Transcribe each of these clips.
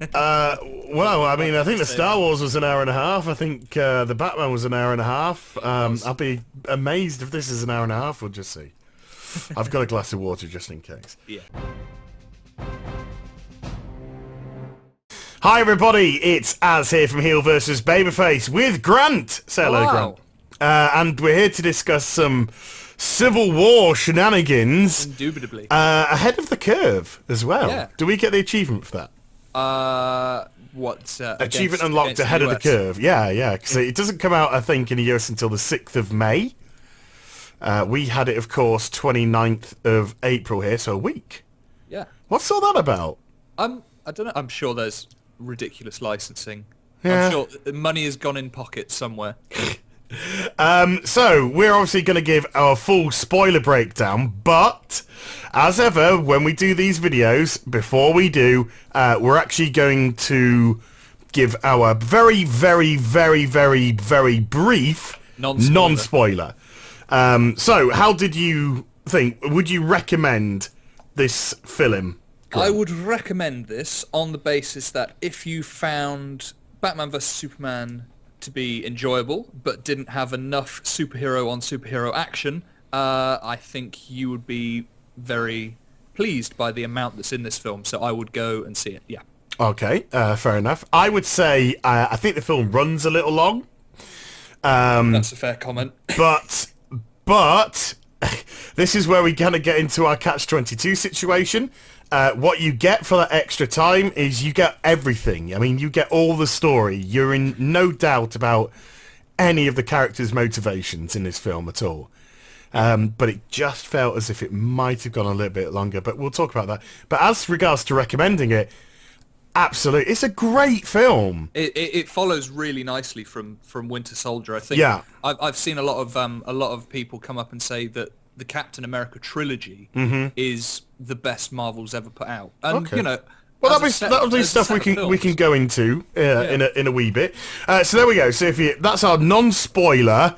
Well, I mean, I think the Star Wars was an hour and a half. I think the Batman was an hour and a half. I'll be amazed if this is an hour and a half. We'll just see. I've got a glass of water just in case. Yeah. Hi everybody, it's Az here from HeelvsBabyface with Grant. Say hello, Wow. Grant. And we're here to discuss some Civil War shenanigans. Indubitably. Ahead of the curve as well. Yeah. Do we get the achievement for that? What's Achievement unlocked ahead of the curve. Yeah, because it doesn't come out, I think, in the US until the 6th of May. We had it, of course, 29th of April here, so a week. Yeah. What's all that about? I don't know. I'm sure there's ridiculous licensing. Yeah. I'm sure money has gone in pockets somewhere. So, we're obviously going to give our full spoiler breakdown, but, as ever, when we do these videos, before we do, we're actually going to give our very, very, very, very, very brief non-spoiler. So, how did you think? Would you recommend this film? I would recommend this on the basis that if you found Batman vs Superman to be enjoyable, but didn't have enough superhero on superhero action, I think you would be very pleased by the amount that's in this film. So I would go and see it. Yeah. Okay, fair enough. I would say I think the film runs a little long. That's a fair comment. But this is where we kind of get into our catch-22 situation. What you get for that extra time is you get everything. I mean, you get all the story. You're in no doubt about any of the characters' motivations in this film at all. But it just felt as if it might have gone a little bit longer, but we'll talk about that. But as regards to recommending it, absolutely, it's a great film. It follows really nicely from Winter Soldier. I think. Yeah. I've seen a lot of people come up and say that the Captain America trilogy is the best Marvel's ever put out, and Okay. you know. Well, that'll be stuff we can go into in a wee bit. So there we go. So that's our non-spoiler,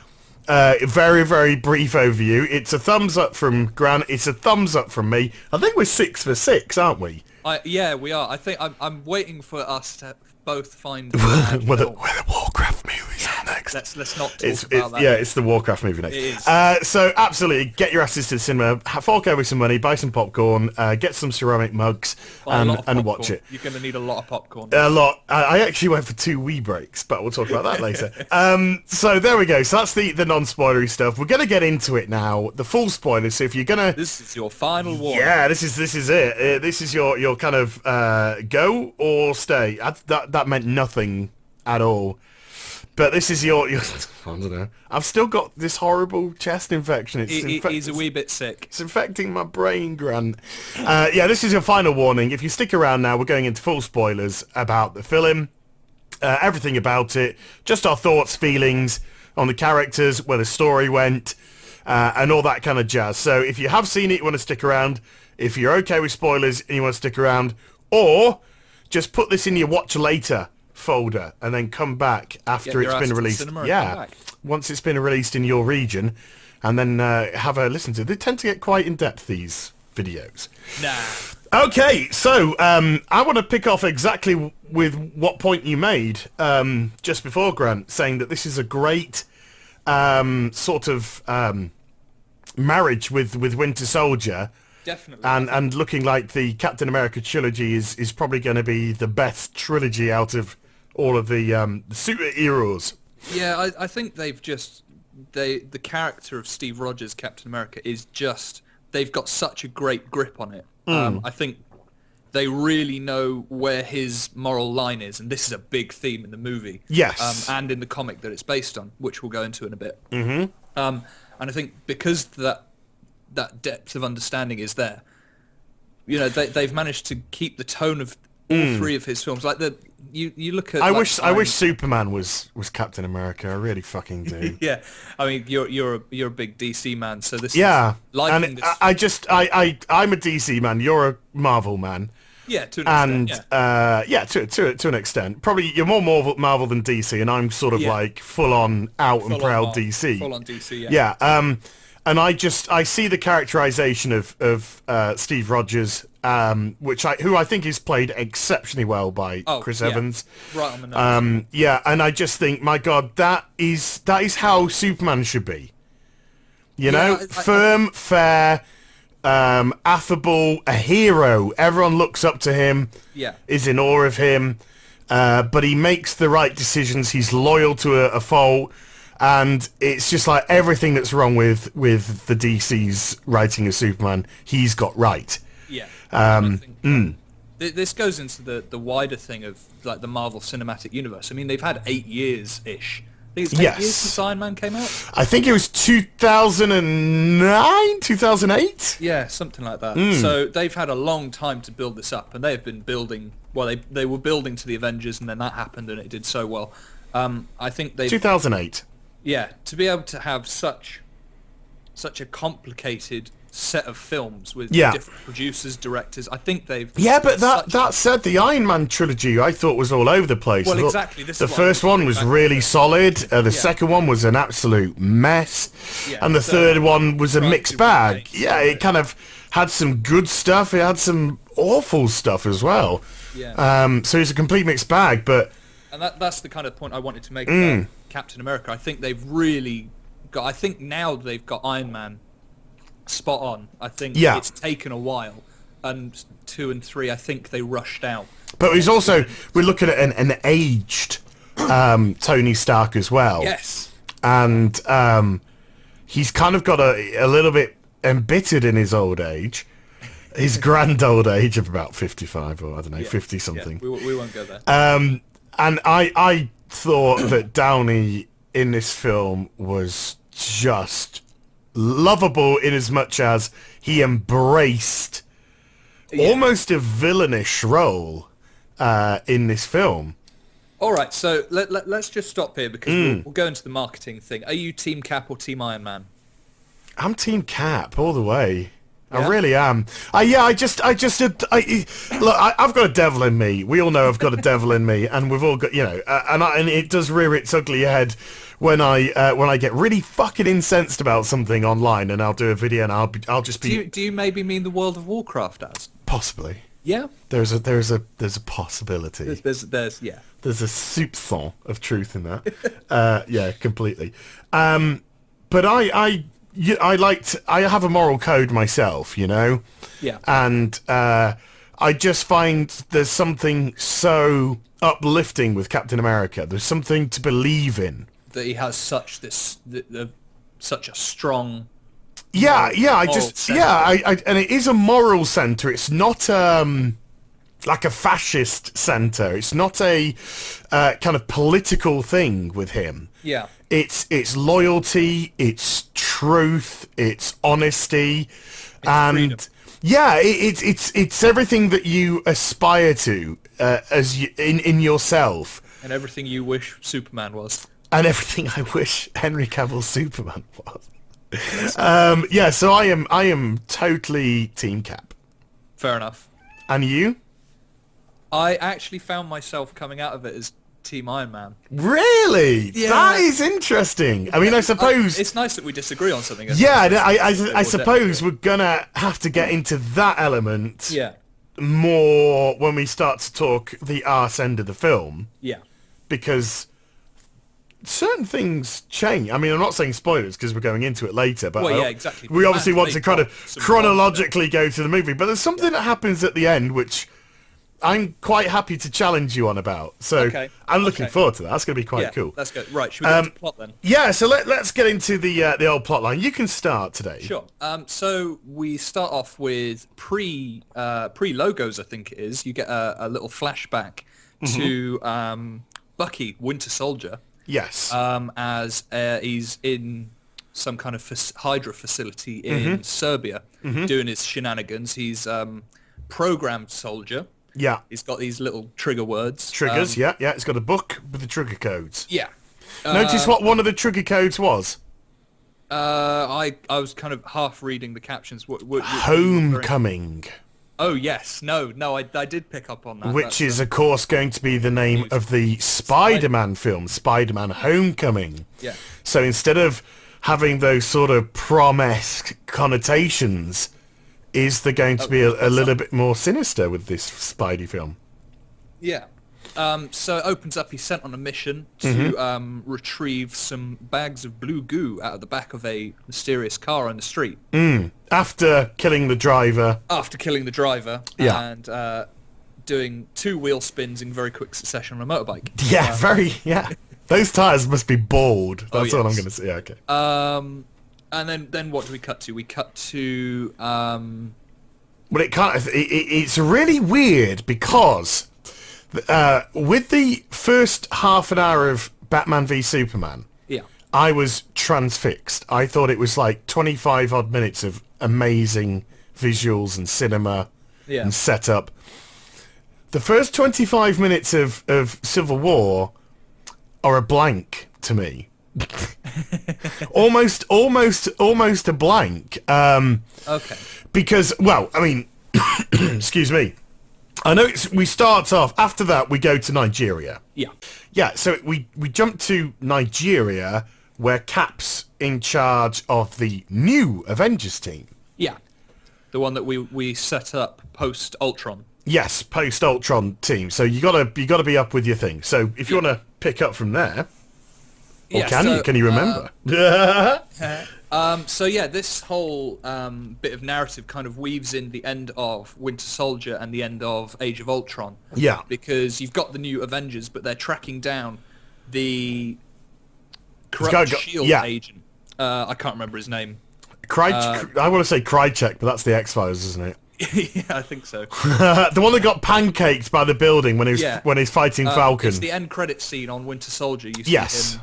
very very brief overview. It's a thumbs up from Grant. It's a thumbs up from me. I think we're 6 for 6, aren't we? Yeah, we are. I think I'm waiting for us to both find where the Warcraft movies are next. Let's not talk about that. Yeah, it's the Warcraft movie next. It is. So absolutely, get your asses to the cinema, fork over some money, buy some popcorn, get some ceramic mugs, and watch it. You're going to need a lot of popcorn. A lot. I actually went for 2 wee breaks, but we'll talk about that later. So there we go. So that's the non-spoilery stuff. We're going to get into it now. The full spoilers. So if you're going to... This is your final warning. Yeah, this is it. This is your kind of go or stay. That meant nothing at all. But this is your I don't know. I've still got this horrible chest infection. He's a wee bit sick. It's infecting my brain, Grant. Yeah, this is your final warning. If you stick around now, we're going into full spoilers about the film. Everything about it. Just our thoughts, feelings on the characters, where the story went, and all that kind of jazz. So if you have seen it, you want to stick around. If you're okay with spoilers and you want to stick around, or just put this in your watch later folder and then come back after it's been released. Yeah, once it's been released in your region, and then have a listen to it. They tend to get quite in depth, these videos. Nah. Okay, so I want to pick off exactly with what point you made just before, Grant, saying that this is a great sort of marriage with Winter Soldier. Definitely. And looking like the Captain America trilogy is probably going to be the best trilogy out of all of the superheroes. Yeah, I think they've just... the character of Steve Rogers, Captain America, is just... They've got such a great grip on it. I think they really know where his moral line is, and this is a big theme in the movie. Yes. And in the comic that it's based on, which we'll go into in a bit. And I think because that depth of understanding is there, you know, they've managed to keep the tone of all 3 of his films. Like you look at. I wish Superman was Captain America. I really fucking do. Yeah, I mean you're a big DC man, so this. Yeah, is liking and this. I'm a DC man. You're a Marvel man. Yeah, to an extent. To an extent. Probably you're more Marvel than DC, and I'm sort of like full on out and proud DC. Full on DC. Yeah. Yeah. And I see the characterization of Steve Rogers, who I think is played exceptionally well by Chris Evans. Right on the nose. Yeah, and I just think, my God, that is how Superman should be. You know, firm, fair, affable, a hero. Everyone looks up to him. Yeah. Is in awe of him. But he makes the right decisions. He's loyal to a fault. And it's just like everything that's wrong with the DC's writing of Superman, he's got right. Yeah. This goes into the wider thing of like the Marvel Cinematic Universe. I mean, they've had 8 years-ish. I think it's 8 years since Iron Man came out. I think it was 2009, 2008? Yeah, something like that. So they've had a long time to build this up, and they've been building... Well, they were building to the Avengers, and then that happened, and it did so well. I think they... 2008. Yeah, to be able to have such a complicated set of films with different producers, directors, I think they've... Yeah, but that said, the Iron Man trilogy I thought was all over the place. Well, exactly. The first one was really solid. The second one was an absolute mess. Yeah, and the third one was a mixed bag. Yeah, it kind of had some good stuff. It had some awful stuff as well. Yeah. So it's a complete mixed bag, but... And that's the kind of point I wanted to make about Captain America. I think they've really got... I think now they've got Iron Man spot on. I think it's taken a while. And 2 and 3, I think they rushed out. But he's also... We're looking at an aged Tony Stark as well. Yes. And he's kind of got a little bit embittered in his old age. His grand old age of about 55 or, I don't know, 50-something. Yeah, we won't go there. And I thought that Downey in this film was just lovable in as much as he embraced almost a villainish role in this film. All right, so let's just stop here because we'll go into the marketing thing. Are you Team Cap or Team Iron Man? I'm Team Cap all the way. I really am. I've got a devil in me. We all know I've got a devil in me, and we've all got, and it does rear its ugly head when I get really fucking incensed about something online, and I'll do a video, and I'll just be. Do you maybe mean the World of Warcraft as? Possibly. Yeah. There's a possibility. There's a soupçon of truth in that. Yeah, completely. But I have a moral code myself, Yeah. And I just find there's something so uplifting with Captain America. There's something to believe in. That he has such a strong... Yeah, and it is a moral centre. It's not like a fascist centre. It's not a kind of political thing with him. Yeah. It's loyalty, it's truth, it's honesty, and freedom. Yeah, it's everything that you aspire to in yourself, and everything you wish Superman was, and everything I wish Henry Cavill's Superman was. So I am totally Team Cap. Fair enough. And you? I actually found myself coming out of it as Team Iron Man. Really? Yeah. That is interesting. I mean, I suppose... It's nice that we disagree on something. I suppose we're going to have to get into that element more when we start to talk the arse end of the film. Yeah. Because certain things change. I mean, I'm not saying spoilers because we're going into it later, but exactly. We obviously want to kind of chronologically go through the movie. But there's something that happens at the end which... I'm quite happy to challenge you on about. So I'm looking forward to that. That's going to be quite cool. That's good. Right, should we go into the plot then? Yeah, so let's get into the old plot line. You can start today. Sure. So we start off with pre-logos, I think it is. You get a little flashback to Bucky, Winter Soldier. Yes. As he's in some kind of Hydra facility in Serbia doing his shenanigans. He's programmed soldier. Yeah. He's got these little trigger words. Triggers, yeah. It's got a book with the trigger codes. Yeah. Notice what one of the trigger codes was? I was kind of half reading the captions. Homecoming. Oh, yes. No, I did pick up on that. Which is, of course, going to be the name of the Spider-Man film, Spider-Man Homecoming. Yeah. So instead of having those sort of prom-esque connotations, is there going to be a little bit more sinister with this Spidey film? Yeah. So it opens up, he's sent on a mission to retrieve some bags of blue goo out of the back of a mysterious car on the street. After killing the driver. Yeah. And doing 2 wheel spins in very quick succession on a motorbike. Yeah, Those tyres must be bald. That's all I'm going to say. Yeah, okay. And then what do we cut to? We cut to... Well, it's really weird because... with the first half an hour of Batman v Superman, I was transfixed. I thought it was like 25 odd minutes of amazing visuals and cinema and setup. The first 25 minutes of Civil War are a blank to me. almost a blank. Okay. Because, well, I mean, excuse me. I know we start off, after that we go to Nigeria. Yeah, so we jump to Nigeria where Cap's in charge of the new Avengers team. Yeah. The one that we set up post Ultron. Yes, post Ultron team. So you gotta be up with your thing. So if you wanna pick up from there. Or can you remember? So yeah, this whole bit of narrative kind of weaves in the end of Winter Soldier and the end of Age of Ultron. Yeah. Because you've got the new Avengers, but they're tracking down the corrupt S.H.I.E.L.D. agent. I can't remember his name. I want to say Krychek, but that's the X-Files, isn't it? Yeah, I think so. The one that got pancaked by the building when he's fighting Falcon. It's the end credit scene on Winter Soldier. You see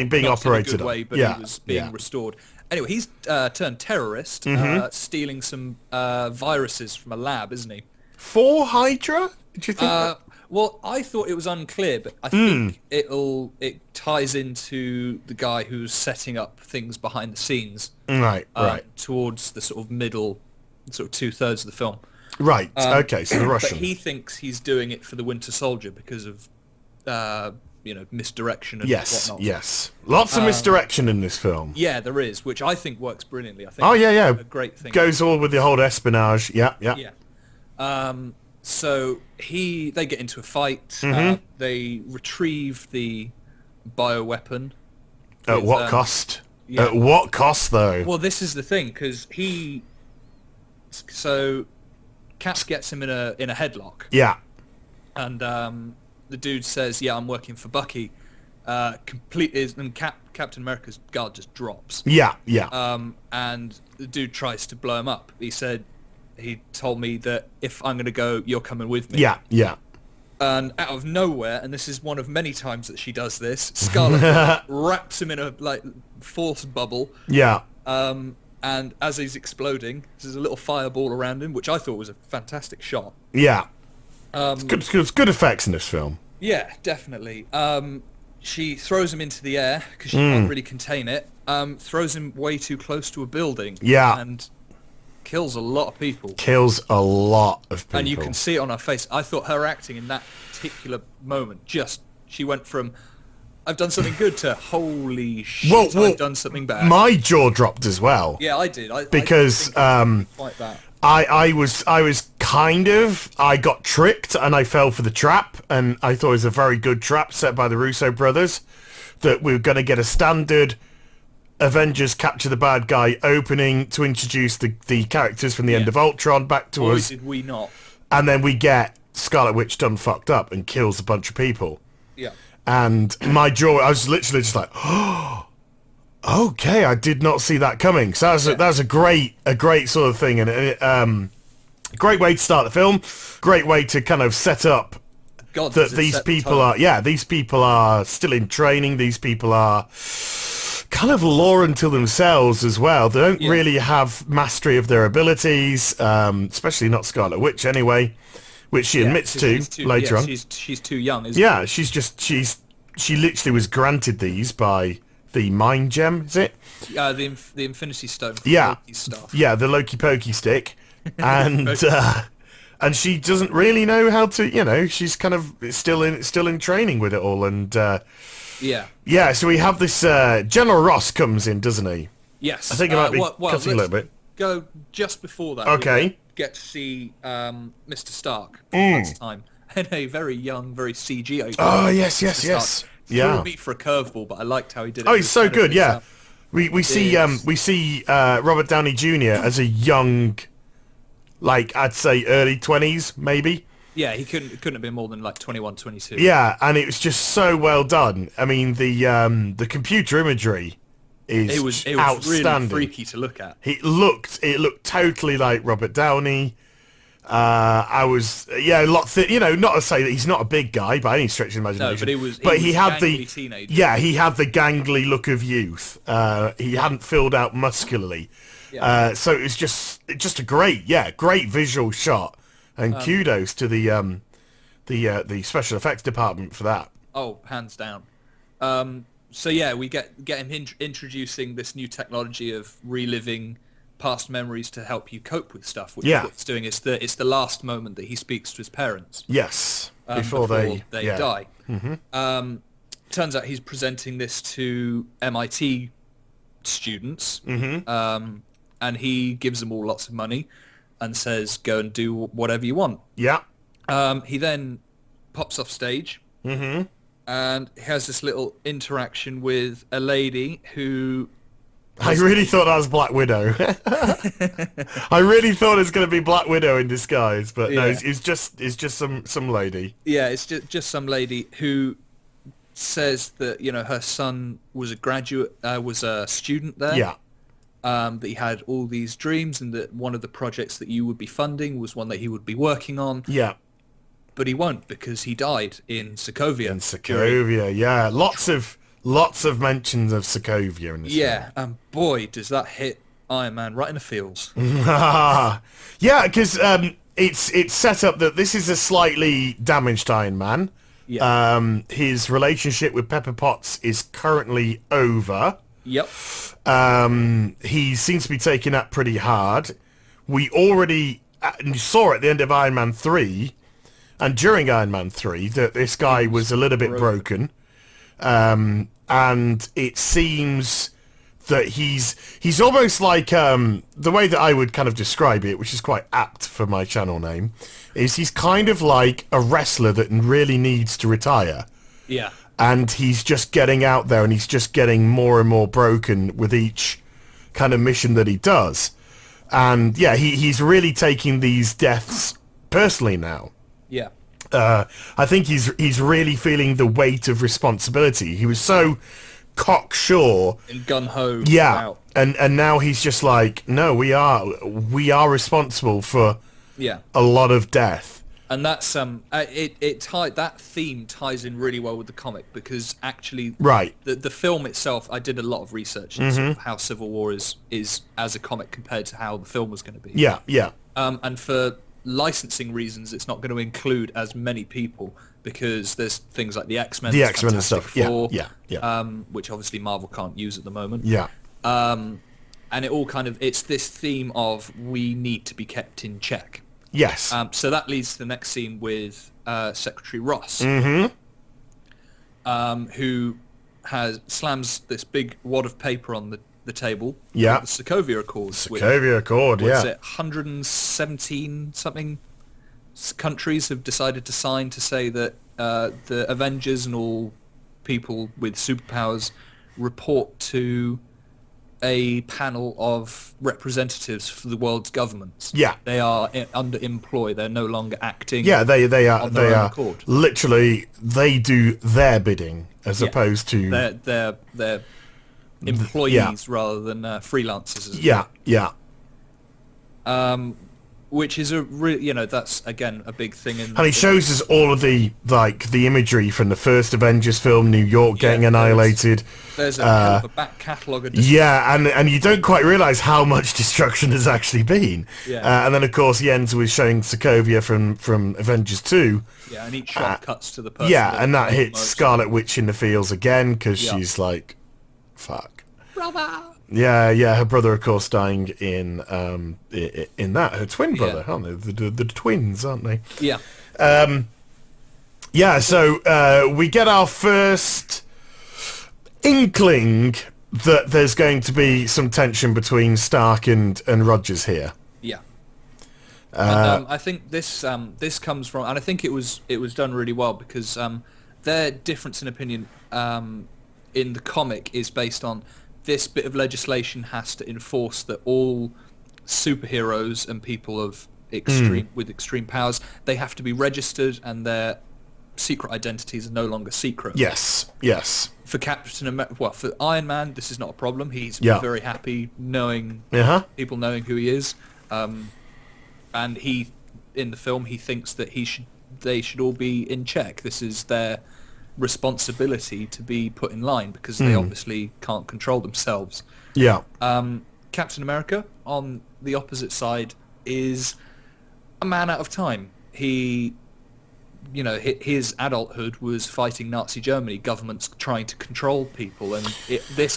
him being operated in a good way, but he was being restored. Anyway, he's turned terrorist, stealing some viruses from a lab, isn't he? For Hydra? Do you think? Well, I thought it was unclear, but I think it ties into the guy who's setting up things behind the scenes. Right. Towards the sort of middle, sort of 2/3 of the film. Right. Okay. So the Russian. But he thinks he's doing it for the Winter Soldier because of, misdirection and whatnot. Yes. Lots of misdirection in this film. Yeah, there is, which I think works brilliantly. I think. A great thing. Goes all with the whole espionage. Yeah. So they get into a fight. They retrieve the bioweapon. At what cost? Yeah. At what cost, though? Well, this is the thing, because so Cap gets him in a headlock. Yeah. And the dude says, "Yeah, I'm working for Bucky." And Captain America's guard just drops. Yeah. And the dude tries to blow him up. He told me that if I'm going to go, you're coming with me. Yeah. And out of nowhere, and this is one of many times that she does this, Scarlet wraps him in a force bubble. Yeah. And as he's exploding, there's a little fireball around him, which I thought was a fantastic shot. Yeah. It's good effects in this film. Yeah, definitely. She throws him into the air because she can't really contain it. Throws him way too close to a building. Yeah. And kills a lot of people. And you can see it on her face. I thought her acting in that particular moment, she went from, I've done something good, to holy shit, I've done something bad. My jaw dropped as well. Yeah, I did. Because quite that. I got tricked and I fell for the trap, and I thought it was a very good trap set by the Russo brothers, that we were going to get a standard Avengers capture the bad guy opening to introduce the characters from the end of Ultron back to us. Did we not? And then we get Scarlet Witch done fucked up and kills a bunch of people. Yeah. And my jaw, I was literally just like, oh, okay, I did not see that coming. So that was a great sort of thing, and great way to start the film. Great way to kind of set up that these people are still in training. These people are kind of law unto themselves as well. They don't really have mastery of their abilities, especially not Scarlet Witch anyway, which she admits to later on. She's too young, isn't she? She literally was granted these by the Mind Gem, is it? The Infinity Stone. Loki's stuff. Yeah, the Loki Pokey stick, and and she doesn't really know how to. She's kind of still in training with it all, and Yeah, so we have this, General Ross comes in, doesn't he? Yes. I think it might be cutting a little bit. Go just before that. Okay. We get to see Mr. Stark for the first time. And a very young, very CG. Oh, yes. Threw me for a curveball, but I liked how he did it. Oh, he's so good, yeah. We see Robert Downey Jr. as a young, like, I'd say early 20s, maybe. Yeah, he couldn't have been more than like 21, 22. Yeah, and it was just so well done. I mean, the computer imagery is it was outstanding. Really freaky to look at. It looked totally like Robert Downey. I was not to say that he's not a big guy by any stretch of the imagination. No, but he had the teenager. Yeah, he had the gangly look of youth. He hadn't filled out muscularly. Yeah. So it was just a great visual shot, and kudos to the special effects department for that. Oh, hands down. So yeah, we get him introducing this new technology of reliving past memories to help you cope with stuff. Which is what it's doing. It's the last moment that he speaks to his parents. Yes, before they die. Mm-hmm. Turns out he's presenting this to MIT students, and he gives them all lots of money and says, "Go and do whatever you want." Yeah. He then pops off stage. Mm-hmm. And has this little interaction with a lady who... I really thought that was Black Widow. I really thought it was going to be Black Widow in disguise, but no, it's just some lady. Yeah, it's just some lady who says that, her son was was a student there. Yeah. That he had all these dreams, and that one of the projects that you would be funding was one that he would be working on. Yeah. But he won't, because he died in Sokovia. Yeah. Lots of mentions of Sokovia in this film. Yeah, and boy, does that hit Iron Man right in the feels. Yeah, because it's set up that this is a slightly damaged Iron Man. Yeah. His relationship with Pepper Potts is currently over. Yep. He seems to be taking that pretty hard. We already saw at the end of Iron Man 3... and during Iron Man 3, that this guy was a little bit broken. And it seems that he's almost like, the way that I would kind of describe it, which is quite apt for my channel name, is he's kind of like a wrestler that really needs to retire. Yeah. And he's just getting out there, and he's just getting more and more broken with each kind of mission that he does. And yeah, he's really taking these deaths personally now. Yeah. I think he's really feeling the weight of responsibility. He was so cocksure and gung-ho. Yeah. And now he's just like, no, we are responsible for a lot of death. And that's that theme ties in really well with the comic, because actually the film itself, I did a lot of research into sort of how Civil War is as a comic compared to how the film was going to be. Yeah. And for licensing reasons, it's not going to include as many people, because there's things like the X-Men and stuff. Four, yeah. Which obviously Marvel can't use at the moment. Yeah. And it all it's this theme of we need to be kept in check. Yes. So that leads to the next scene with Secretary Ross, who slams this big wad of paper on the table. Yeah. The Sokovia Accords. Accord, What's it? 117 something countries have decided to sign to say that the Avengers and all people with superpowers report to a panel of representatives for the world's governments. Yeah. They are under employ. They're no longer acting. Yeah, they are. On their own accord. Literally, they do their bidding as opposed to they're employees rather than freelancers. Yeah. Which is that's again a big thing. And he shows us all of the imagery from the first Avengers film, New York getting annihilated. There's a hell of a back catalogue of and you don't quite realise how much destruction has actually been. And then of course he ends with showing Sokovia from Avengers 2. Yeah, and each shot cuts to the person. Yeah, and that hits Scarlet Witch in the feels again, because she's like, fuck. Brother. Yeah, her brother, of course, dying in that. Her twin brother, aren't they? The twins, aren't they? Yeah. So we get our first inkling that there's going to be some tension between Stark and Rogers here. Yeah. And I think this comes from, and I think it was done really well because their difference in opinion in the comic is based on this bit of legislation has to enforce that all superheroes and people of with extreme powers, they have to be registered and their secret identities are no longer secret. Yes. For Captain America, for Iron Man, this is not a problem. He's very happy knowing people knowing who he is, and he, in the film, he thinks that they should all be in check. This is their responsibility to be put in line because they obviously can't control themselves. Yeah. Captain America, on the opposite side, is a man out of time. He, his adulthood was fighting Nazi Germany, governments trying to control people, and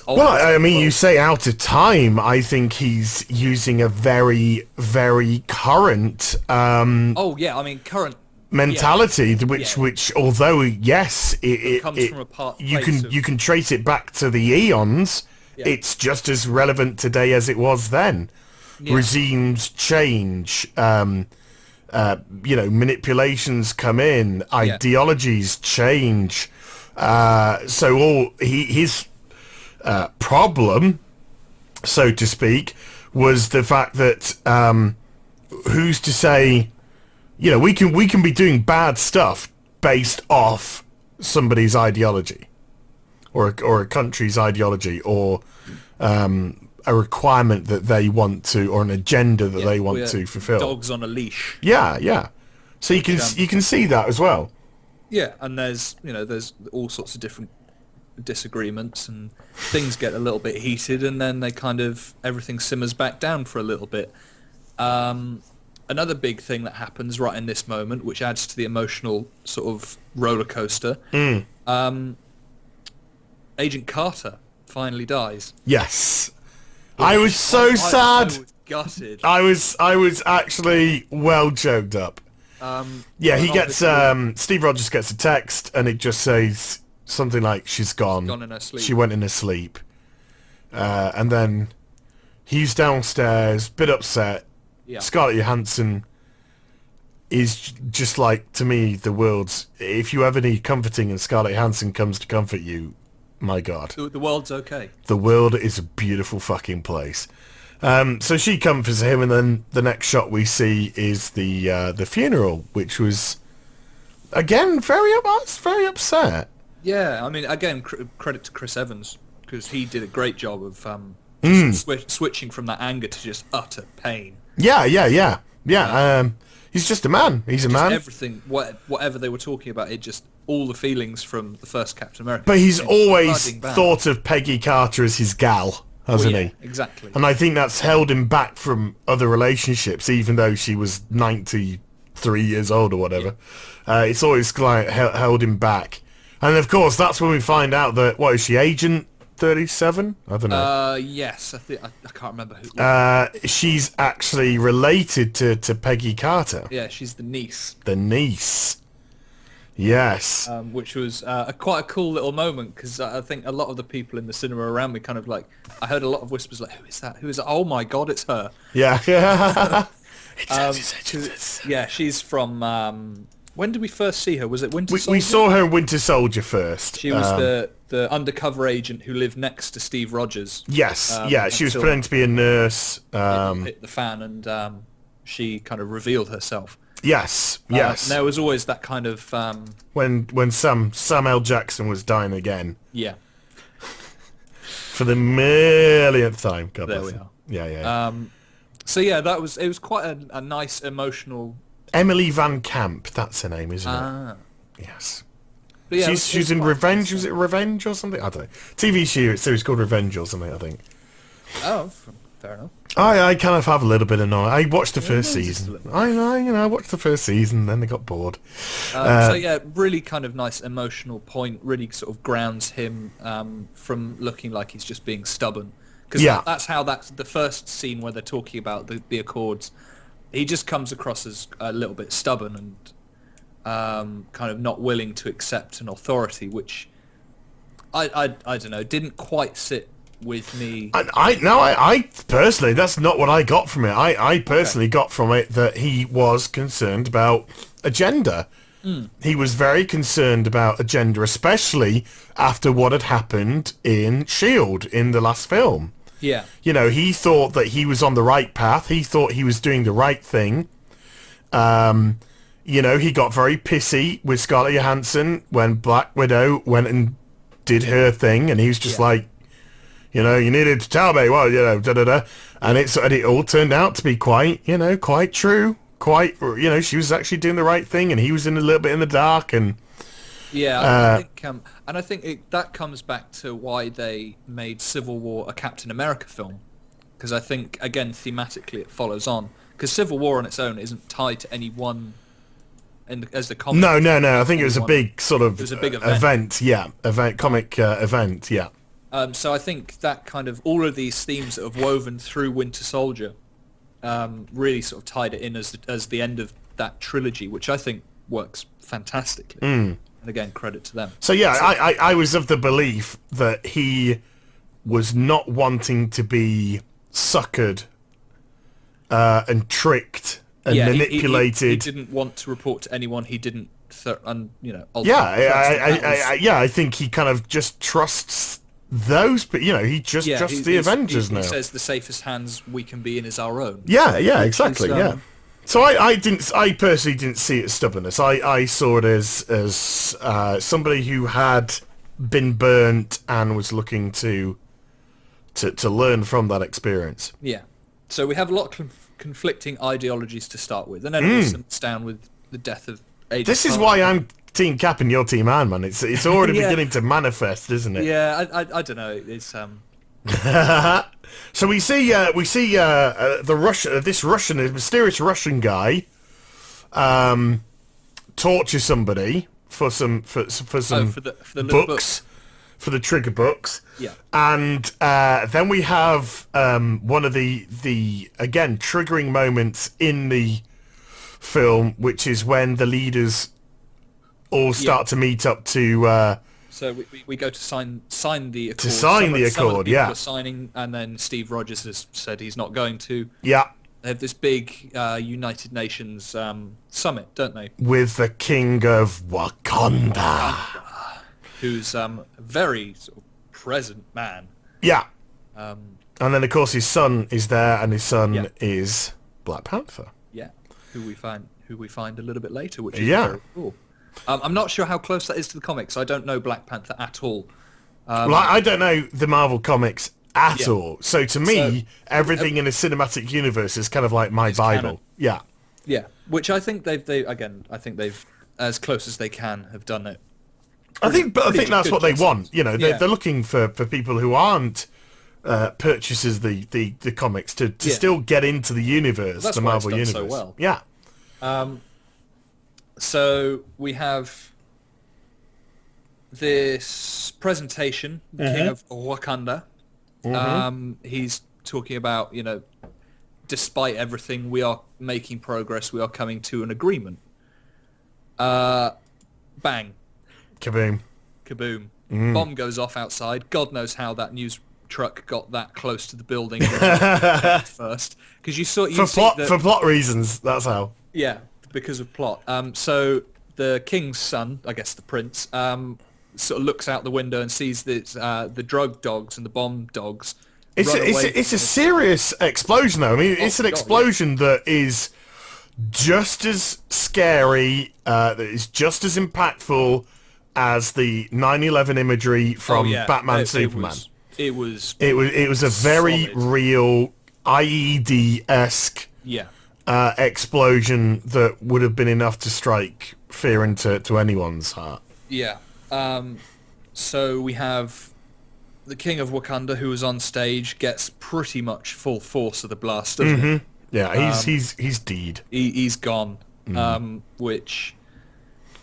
Well, I mean, you say out of time. I think he's using a very, very current. Current mentality, which although yes, it comes from a part. You can trace it back to the eons. Yeah. It's just as relevant today as it was then. Yeah. Regimes change. Manipulations come in. Ideologies change. So his problem, so to speak, was the fact that who's to say, we can be doing bad stuff based off somebody's ideology, or a country's ideology, or a requirement that they want to, or an agenda that they want to fulfill. Dogs on a leash. Yeah. So you can see that as well. Yeah, and there's all sorts of different disagreements, and things get a little bit heated, and then everything simmers back down for a little bit. Another big thing that happens right in this moment, which adds to the emotional sort of roller coaster, Agent Carter finally dies. Yes. I was so sad. I was gutted. I was actually well choked up. He gets Steve Rogers gets a text and it just says something like she's gone. Gone in her sleep. She went in her sleep. And then he's downstairs, bit upset. Yeah. Scarlett Johansson is just like, to me, the world's... If you ever need comforting and Scarlett Johansson comes to comfort you, my God. The world's okay. The world is a beautiful fucking place. So she comforts him, and then the next shot we see is the funeral, which was, again, very upset. Yeah, I mean, again, credit to Chris Evans, because he did a great job of switching from that anger to just utter pain. Yeah. He's just a man. He's a man. Everything, whatever they were talking about, it just all the feelings from the first Captain America. But he's always thought of Peggy Carter as his gal, hasn't he? Exactly. And I think that's held him back from other relationships, even though she was 93 years old or whatever. Yeah. It's always held him back. And of course, that's when we find out that, what is she, Agent 37? I don't know. Yes, I can't remember who. She's actually related to Peggy Carter. Yeah, she's the niece. The niece. Yes. Which was quite a cool little moment, because I think a lot of the people in the cinema around me kind of like, I heard a lot of whispers like, who is that? Who is that? Oh my God, it's her. Yeah. Yeah, she's from... when did we first see her? Was it Winter Soldier? We saw her in Winter Soldier first. She was the undercover agent who lived next to Steve Rogers. Yes, she was pretending to be a nurse. Hit the fan, and she kind of revealed herself. Yes. And there was always that kind of... when Sam L. Jackson was dying again. Yeah. For the millionth time. God there bless we him. are. Yeah. So yeah, it was quite a nice emotional... Emily Van Camp, that's her name, isn't it? Yes. But yeah, she's in Revenge. Was it Revenge or something? I don't know. TV series called Revenge or something, I think. Oh, fair enough. I kind of have a little bit of knowledge. I watched the first season. I watched the first season, then I got bored. So yeah, really kind of nice emotional point. Really sort of grounds him from looking like he's just being stubborn. Because that's the first scene where they're talking about the Accords. He just comes across as a little bit stubborn and kind of not willing to accept an authority, which I don't know, didn't quite sit with me. And I personally, that's not what I got from it. I personally got from it that he was concerned about agenda. He was very concerned about agenda, especially after what had happened in S.H.I.E.L.D. in the last film. Yeah. You know, he thought that he was on the right path. He thought he was doing the right thing. You know, he got very pissy with Scarlett Johansson when Black Widow went and did her thing, and he was just like, you know, you needed to tell me, well, you know, da-da-da. And it all turned out to be quite, you know, quite true. Quite, you know, she was actually doing the right thing, and he was in a little bit in the dark, and... Yeah, I think, and I think that comes back to why they made Civil War a Captain America film. Because I think, again, thematically it follows on. Because Civil War on its own isn't tied to any one... as the comic. No. I think it was a big sort of... It was a big event. Comic event, yeah. So I think that kind of... All of these themes that have woven through Winter Soldier really sort of tied it in as the end of that trilogy, which I think works fantastically. And again, credit to them. So yeah, I was of the belief that he was not wanting to be suckered and tricked and manipulated. He didn't want to report to anyone. He didn't, I think he kind of just trusts those, but you know, he just trusts the Avengers now. He says the safest hands we can be in is our own. Yeah, exactly. So I personally didn't see it as stubbornness. I saw it as somebody who had been burnt and was looking to learn from that experience. Yeah. So we have a lot of conflicting ideologies to start with, and then it all simps down with the death of Agent This is Carter. why I'm Team Cap and you're Team Iron Man. It's already beginning to manifest, isn't it? Yeah, I don't know. It's So we see this mysterious Russian guy torture somebody for some for the books, for the trigger books. Yeah. And then we have one of the again triggering moments in the film, which is when the leaders all start to meet up to. So we go to sign the accord. To sign the Some of accord, people are signing, and then Steve Rogers has said he's not going to. Yeah. They have this big United Nations summit, don't they? With the King of Wakanda. Who's a very sort of present man. Yeah. And then, of course, his son is there, and his son is Black Panther. Yeah. Who we find a little bit later, which is very cool. I'm not sure how close that is to the comics. I don't know Black Panther at all. Well, I don't know the Marvel comics at all. So to me, everything in a cinematic universe is kind of like my Bible. Canon. Yeah. Yeah. Which I think they've as close as they can have done it. I think that's what they want. You know, they're looking for people who aren't purchasers the comics to still get into the universe, That's the why Marvel it's done universe. so well. Yeah. So we have this presentation, the King of Wakanda. He's talking about, you know, despite everything, we are making progress. We are coming to an agreement. Bang. Kaboom. Kaboom. Bomb goes off outside. God knows how that news truck got that close to the building first. Because for plot reasons, that's how. Yeah, because of plot. So the king's son, I guess the prince, sort of looks out the window and sees the drug dogs and the bomb dogs. It's a serious explosion, though. I mean, it's an explosion that is just as scary, that is just as impactful as the 9/11 imagery from Batman Superman. It was a very real IED-esque explosion that would have been enough to strike fear into anyone's heart. Yeah. So we have the King of Wakanda, who was on stage, gets pretty much full force of the blast, doesn't he? Yeah, he's dead. He's gone, which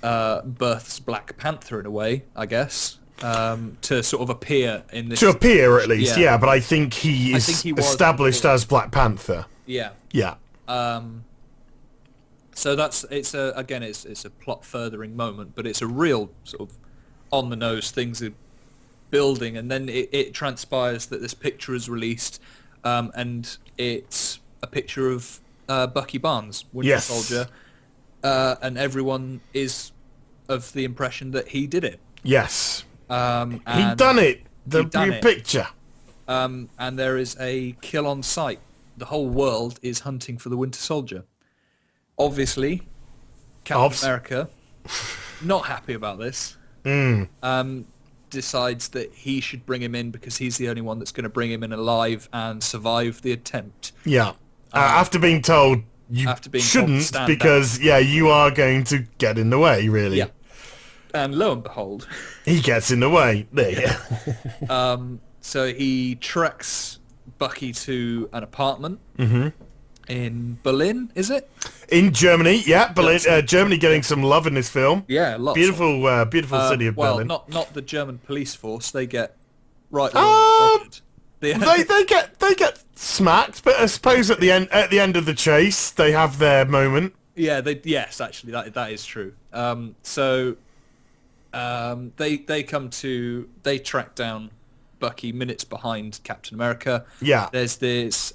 births Black Panther in a way, I guess, to sort of appear in this. To appear, at least, yeah. But I think he is established before. as Black Panther. Yeah. Yeah. So it's a plot furthering moment, but it's a real sort of on the nose. Things are building, and then it transpires that this picture is released, and it's a picture of Bucky Barnes, Winter Soldier, and everyone is of the impression that he did it. Yes. And He done it. The picture. And there is a kill on sight. The whole world is hunting for the Winter Soldier. Obviously, Captain America, not happy about this, decides that he should bring him in because he's the only one that's going to bring him in alive and survive the attempt. Yeah. After being told you shouldn't because, you are going to get in the way, really. Yeah. And lo and behold... he gets in the way. There. So he treks Bucky to an apartment in Berlin, is it? In Germany, yeah. Berlin, Germany getting some love in this film. Yeah, lots. Beautiful city of Berlin. Well, not the German police force. They get right. They get smacked, but I suppose at the end of the chase, they have their moment. Yeah, yes, actually, that is true. They track down Bucky minutes behind Captain America. Yeah. There's this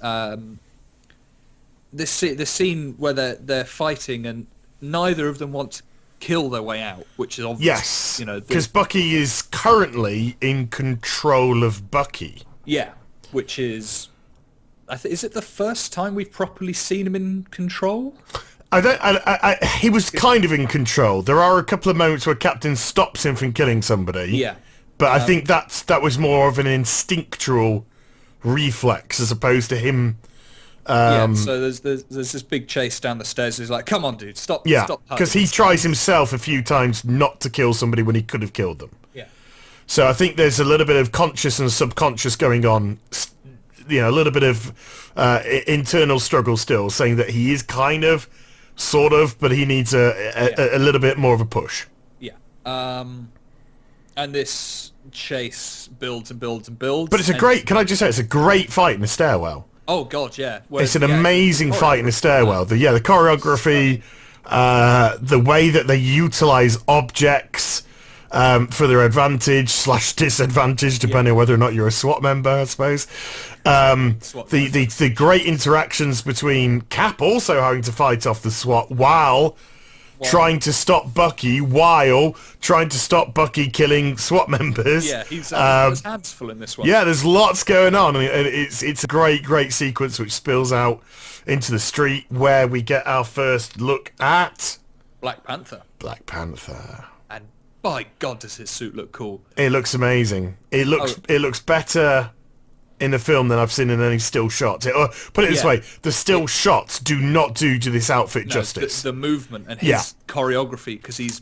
scene where they're fighting and neither of them want to kill their way out, which is obvious. Yes, because Bucky is currently in control of Bucky. Yeah, which is... is it the first time we've properly seen him in control? He was kind of in control. There are a couple of moments where Captain stops him from killing somebody. Yeah. But I think that was more of an instinctual reflex as opposed to him... so there's this big chase down the stairs. He's like, come on, dude, stop. Yeah, because he tries himself a few times not to kill somebody when he could have killed them. Yeah. So I think there's a little bit of conscious and subconscious going on, a little bit of internal struggle still, saying that he is kind of, sort of, but he needs a little bit more of a push. Yeah. And this chase builds and builds and builds. But can I just say, it's a great fight in the stairwell. Oh God, yeah. It's an amazing fight in the stairwell. The choreography, the way that they utilize objects for their advantage / disadvantage, depending on whether or not you're a SWAT member, I suppose. The great interactions between Cap also having to fight off the SWAT while trying to stop Bucky, while trying to stop Bucky killing SWAT members. Yeah, he's his hands full in this one. Yeah, there's lots going on, and it's a great sequence which spills out into the street where we get our first look at Black Panther. And by God, does his suit look cool? It looks amazing. It looks better in the film than I've seen in any still shots. Put it this way, the still shots do not do to this outfit justice. The movement and his choreography, because he's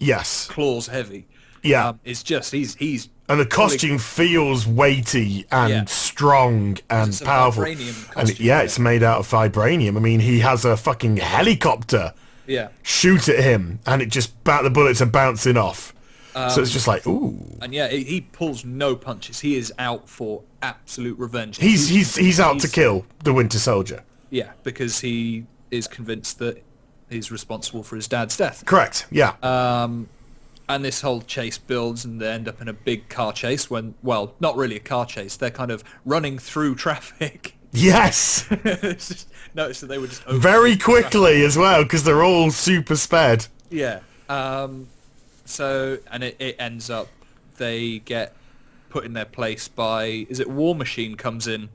claws heavy. Yeah, it's just he's and the costume feels weighty and strong and powerful. It's made out of vibranium. I mean, he has a fucking helicopter shoot at him, and the bullets are bouncing off. So it's just like, ooh. And he pulls no punches. He is out for absolute revenge. He's out to kill the Winter Soldier. Yeah, because he is convinced that he's responsible for his dad's death. Correct, yeah. And this whole chase builds, and they end up in a big car chase when, well, not really a car chase. They're kind of running through traffic. Yes! Notice that they were just... Very quickly as well, because they're all super sped. Yeah. So, and it ends up, they get put in their place by, is it War Machine comes in?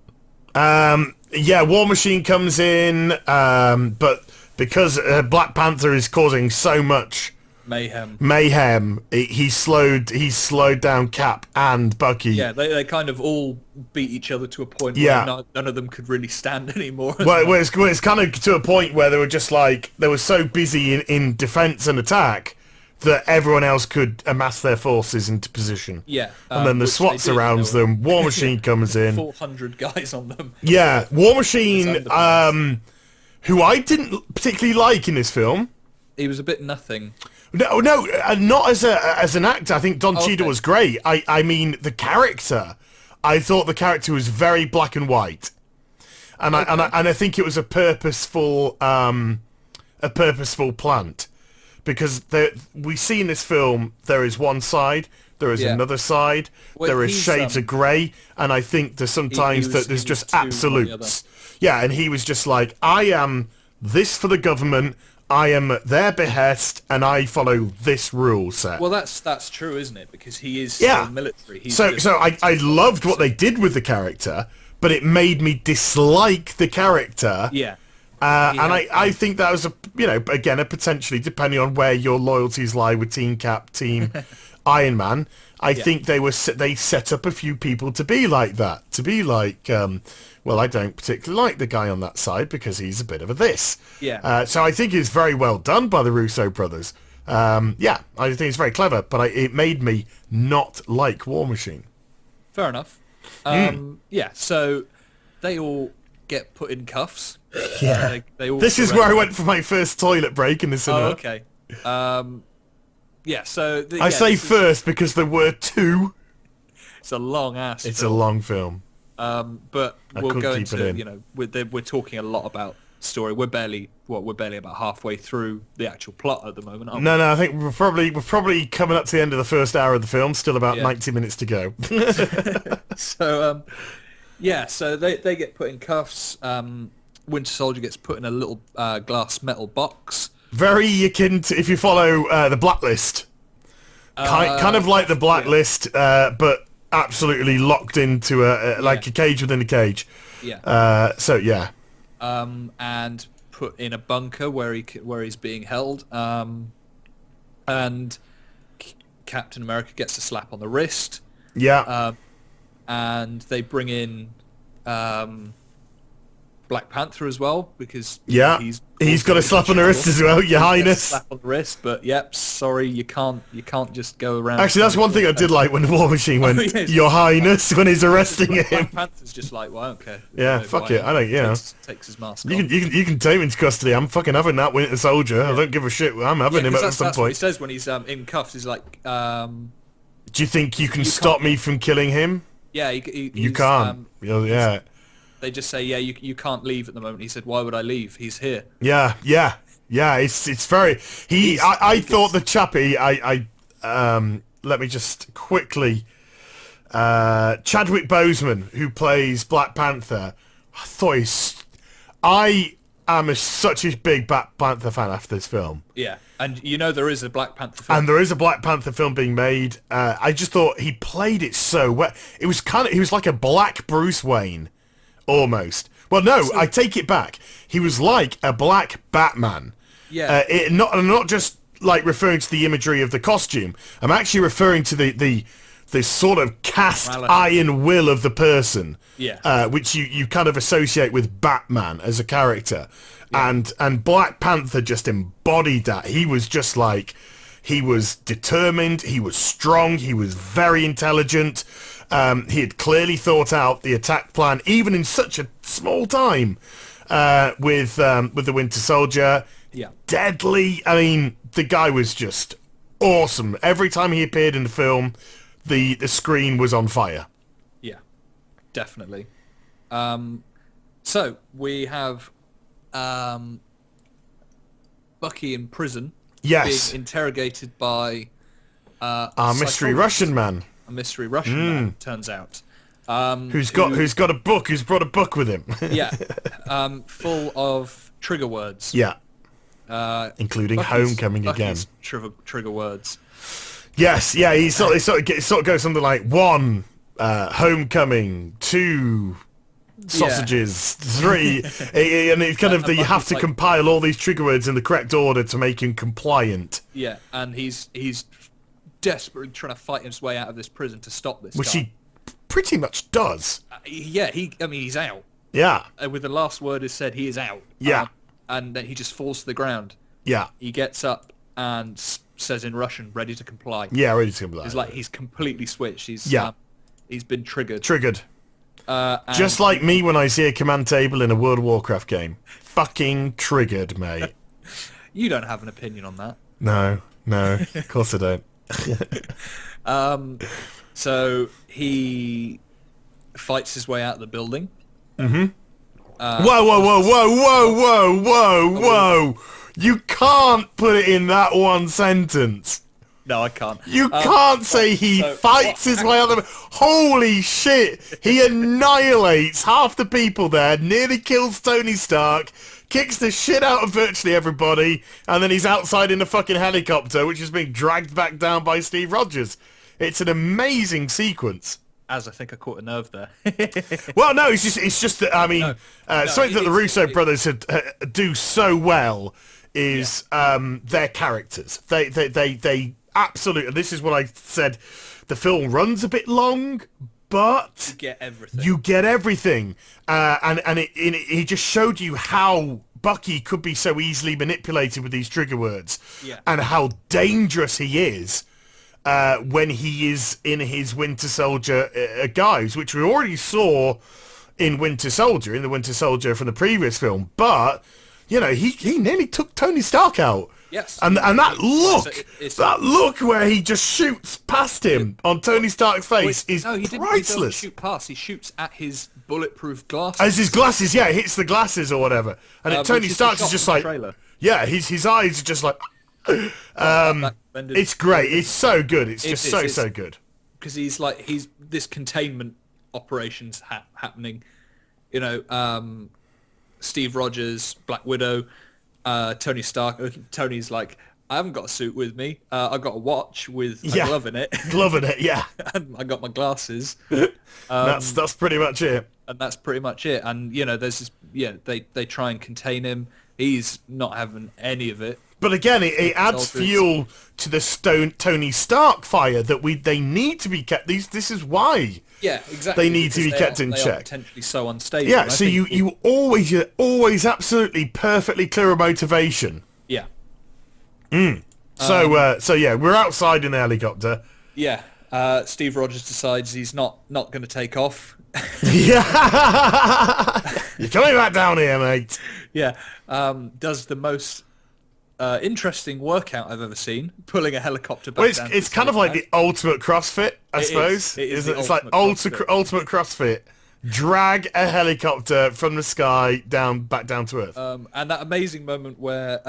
War Machine comes in, but because Black Panther is causing so much mayhem, he slowed down Cap and Bucky. Yeah, they kind of all beat each other to a point where none of them could really stand anymore. Well, it's kind of to a point where they were just like, they were so busy in defense and attack that everyone else could amass their forces into position. Yeah. And then the SWAT surrounds them. War Machine comes in. 400 guys on them. Yeah. War Machine, who I didn't particularly like in this film. He was a bit nothing. No, not as an actor. I think Don Cheadle was great. I mean, the character. I thought the character was very black and white. And I think it was a purposeful plant. Because we see in this film, there is one side, There is another side. Well, there are shades of grey, and I think there's sometimes that there's just absolutes. Yeah, and he was just like, I am this for the government. I am at their behest, and I follow this rule set. Well, that's true, isn't it? Because he is still military. So I loved what they did with the character, but it made me dislike the character. Yeah. And I think that was again, a potentially, depending on where your loyalties lie with Team Cap, Team Iron Man, I think they set up a few people to be like that, to be like, well, I don't particularly like the guy on that side because he's a bit of a this. Yeah. So I think it's very well done by the Russo brothers. I think it's very clever, but it made me not like War Machine. Fair enough. Yeah, so they all get put in cuffs. Yeah. They all this is where I went for my first toilet break in the cinema. Oh, okay. Yeah, so... I say first because there were two. It's a long ass It's film. a long film. But we'll go into, we're talking a lot about story. We're barely about halfway through the actual plot at the moment, aren't we? No, I think we're probably coming up to the end of the first hour of the film. Still about 90 minutes to go. So, so they get put in cuffs. Winter Soldier gets put in a little glass metal box. Very akin to, if you follow the Blacklist. Kind of like the Blacklist, but absolutely locked into a cage within a cage. Yeah. And put in a bunker where he's being held. And Captain America gets a slap on the wrist. Yeah. And they bring in Black Panther as well because he's got a slap on the wrist as well, Your Highness. Slap on the wrist, but sorry, you can't just go around. Actually, that's one thing I did like when the War Machine went, Your Highness, when he's arresting him. Black Panther's just like, well, I don't care. Yeah, fuck it. I don't, takes his mask off. You can take him into custody. I'm fucking having that Winter Soldier. I don't give a shit. I'm having him at some that's point. What he says when he's in cuffs. He's like, do you think you can stop me from killing him? Yeah, you can't. Yeah. They just say, you can't leave at the moment. He said, why would I leave? He's here. Yeah. It's very. I thought the chappie. Let me just quickly. Chadwick Boseman, who plays Black Panther. I am such a big Black Panther fan after this film. Yeah, and there is a Black Panther film. And there is a Black Panther film being made. I just thought he played it so well. He was like a black Bruce Wayne. Almost. Well, no, I take it back. He was like a black Batman. Yeah. I'm not just like referring to the imagery of the costume. I'm actually referring to the sort of cast iron will of the person. Yeah. Which you kind of associate with Batman as a character. Yeah. And Black Panther just embodied that. He was just like, he was determined, he was strong, he was very intelligent. He had clearly thought out the attack plan, even in such a small time, with the Winter Soldier. Yeah. Deadly. I mean, the guy was just awesome. Every time he appeared in the film, the screen was on fire. Yeah, definitely. So we have Bucky in prison. Yes. Being interrogated by our mystery Russian man. A mystery Russian man, turns out. Who's got a book, who's brought a book with him. Yeah. Full of trigger words. Yeah. Including Homecoming again. Trigger words. Yes, yeah, he sort of goes something like 1, Homecoming, 2, sausages, 3, and it's kind of you have to compile all these trigger words in the correct order to make him compliant. Yeah, and he's desperately trying to fight his way out of this prison to stop this. Which he pretty much does. He's out. Yeah. With the last word is said, he is out. Yeah. And then he just falls to the ground. Yeah. He gets up and says in Russian, ready to comply. Yeah, ready to comply. It's like he's completely switched. He's been triggered. Just like me when I see a command table in a World of Warcraft game. Fucking triggered, mate. You don't have an opinion on that. No, of course I don't. So he fights his way out of the building. Mm-hmm. Whoa! You can't put it in that one sentence. No, I can't. You can't say he fights his way out of the... Holy shit! He annihilates half the people there, nearly kills Tony Stark, kicks the shit out of virtually everybody, and then he's outside in a fucking helicopter, which is being dragged back down by Steve Rogers. It's an amazing sequence. As I think I caught a nerve there. Well, no, it's just that, I mean, something that the Russo brothers do so well is their characters. They absolutely, this is what I said, the film runs a bit long, but you get everything. You get everything. And it just showed you how Bucky could be so easily manipulated with these trigger words, and how dangerous he is when he is in his Winter Soldier guise, which we already saw in the Winter Soldier from the previous film. But, you know, he nearly took Tony Stark out. Yes. And that look where he just shoots past him on Tony Stark's face is priceless. He doesn't shoot past. He shoots at his bulletproof glasses. As his glasses, it hits the glasses or whatever. And Tony Stark's is just like... Yeah, his eyes are just like... it's great. It's so good. It's just so good. Because he's this containment operations happening. You know, Steve Rogers, Black Widow... Tony Stark. Tony's like, I haven't got a suit with me. I've got a watch with a glove in it. Glove in it, yeah. And I got my glasses. That's pretty much it. And that's pretty much it. And you know, there's this. Yeah, they try and contain him. He's not having any of it. But again, it adds fuel to the Tony Stark fire that they need to be kept. This is why. Yeah, exactly. They need to be kept in they check. Are potentially so unstable. Yeah, so you're always absolutely perfectly clear of motivation. Yeah. So yeah, we're outside in the helicopter. Yeah. Steve Rogers decides he's not going to take off. Yeah. You're coming back down here, mate. Yeah. Does the most interesting workout I've ever seen, pulling a helicopter back down. It's kind of like the ultimate CrossFit, I suppose. It's like ultimate CrossFit. Drag a helicopter from the sky back down to Earth. And that amazing moment where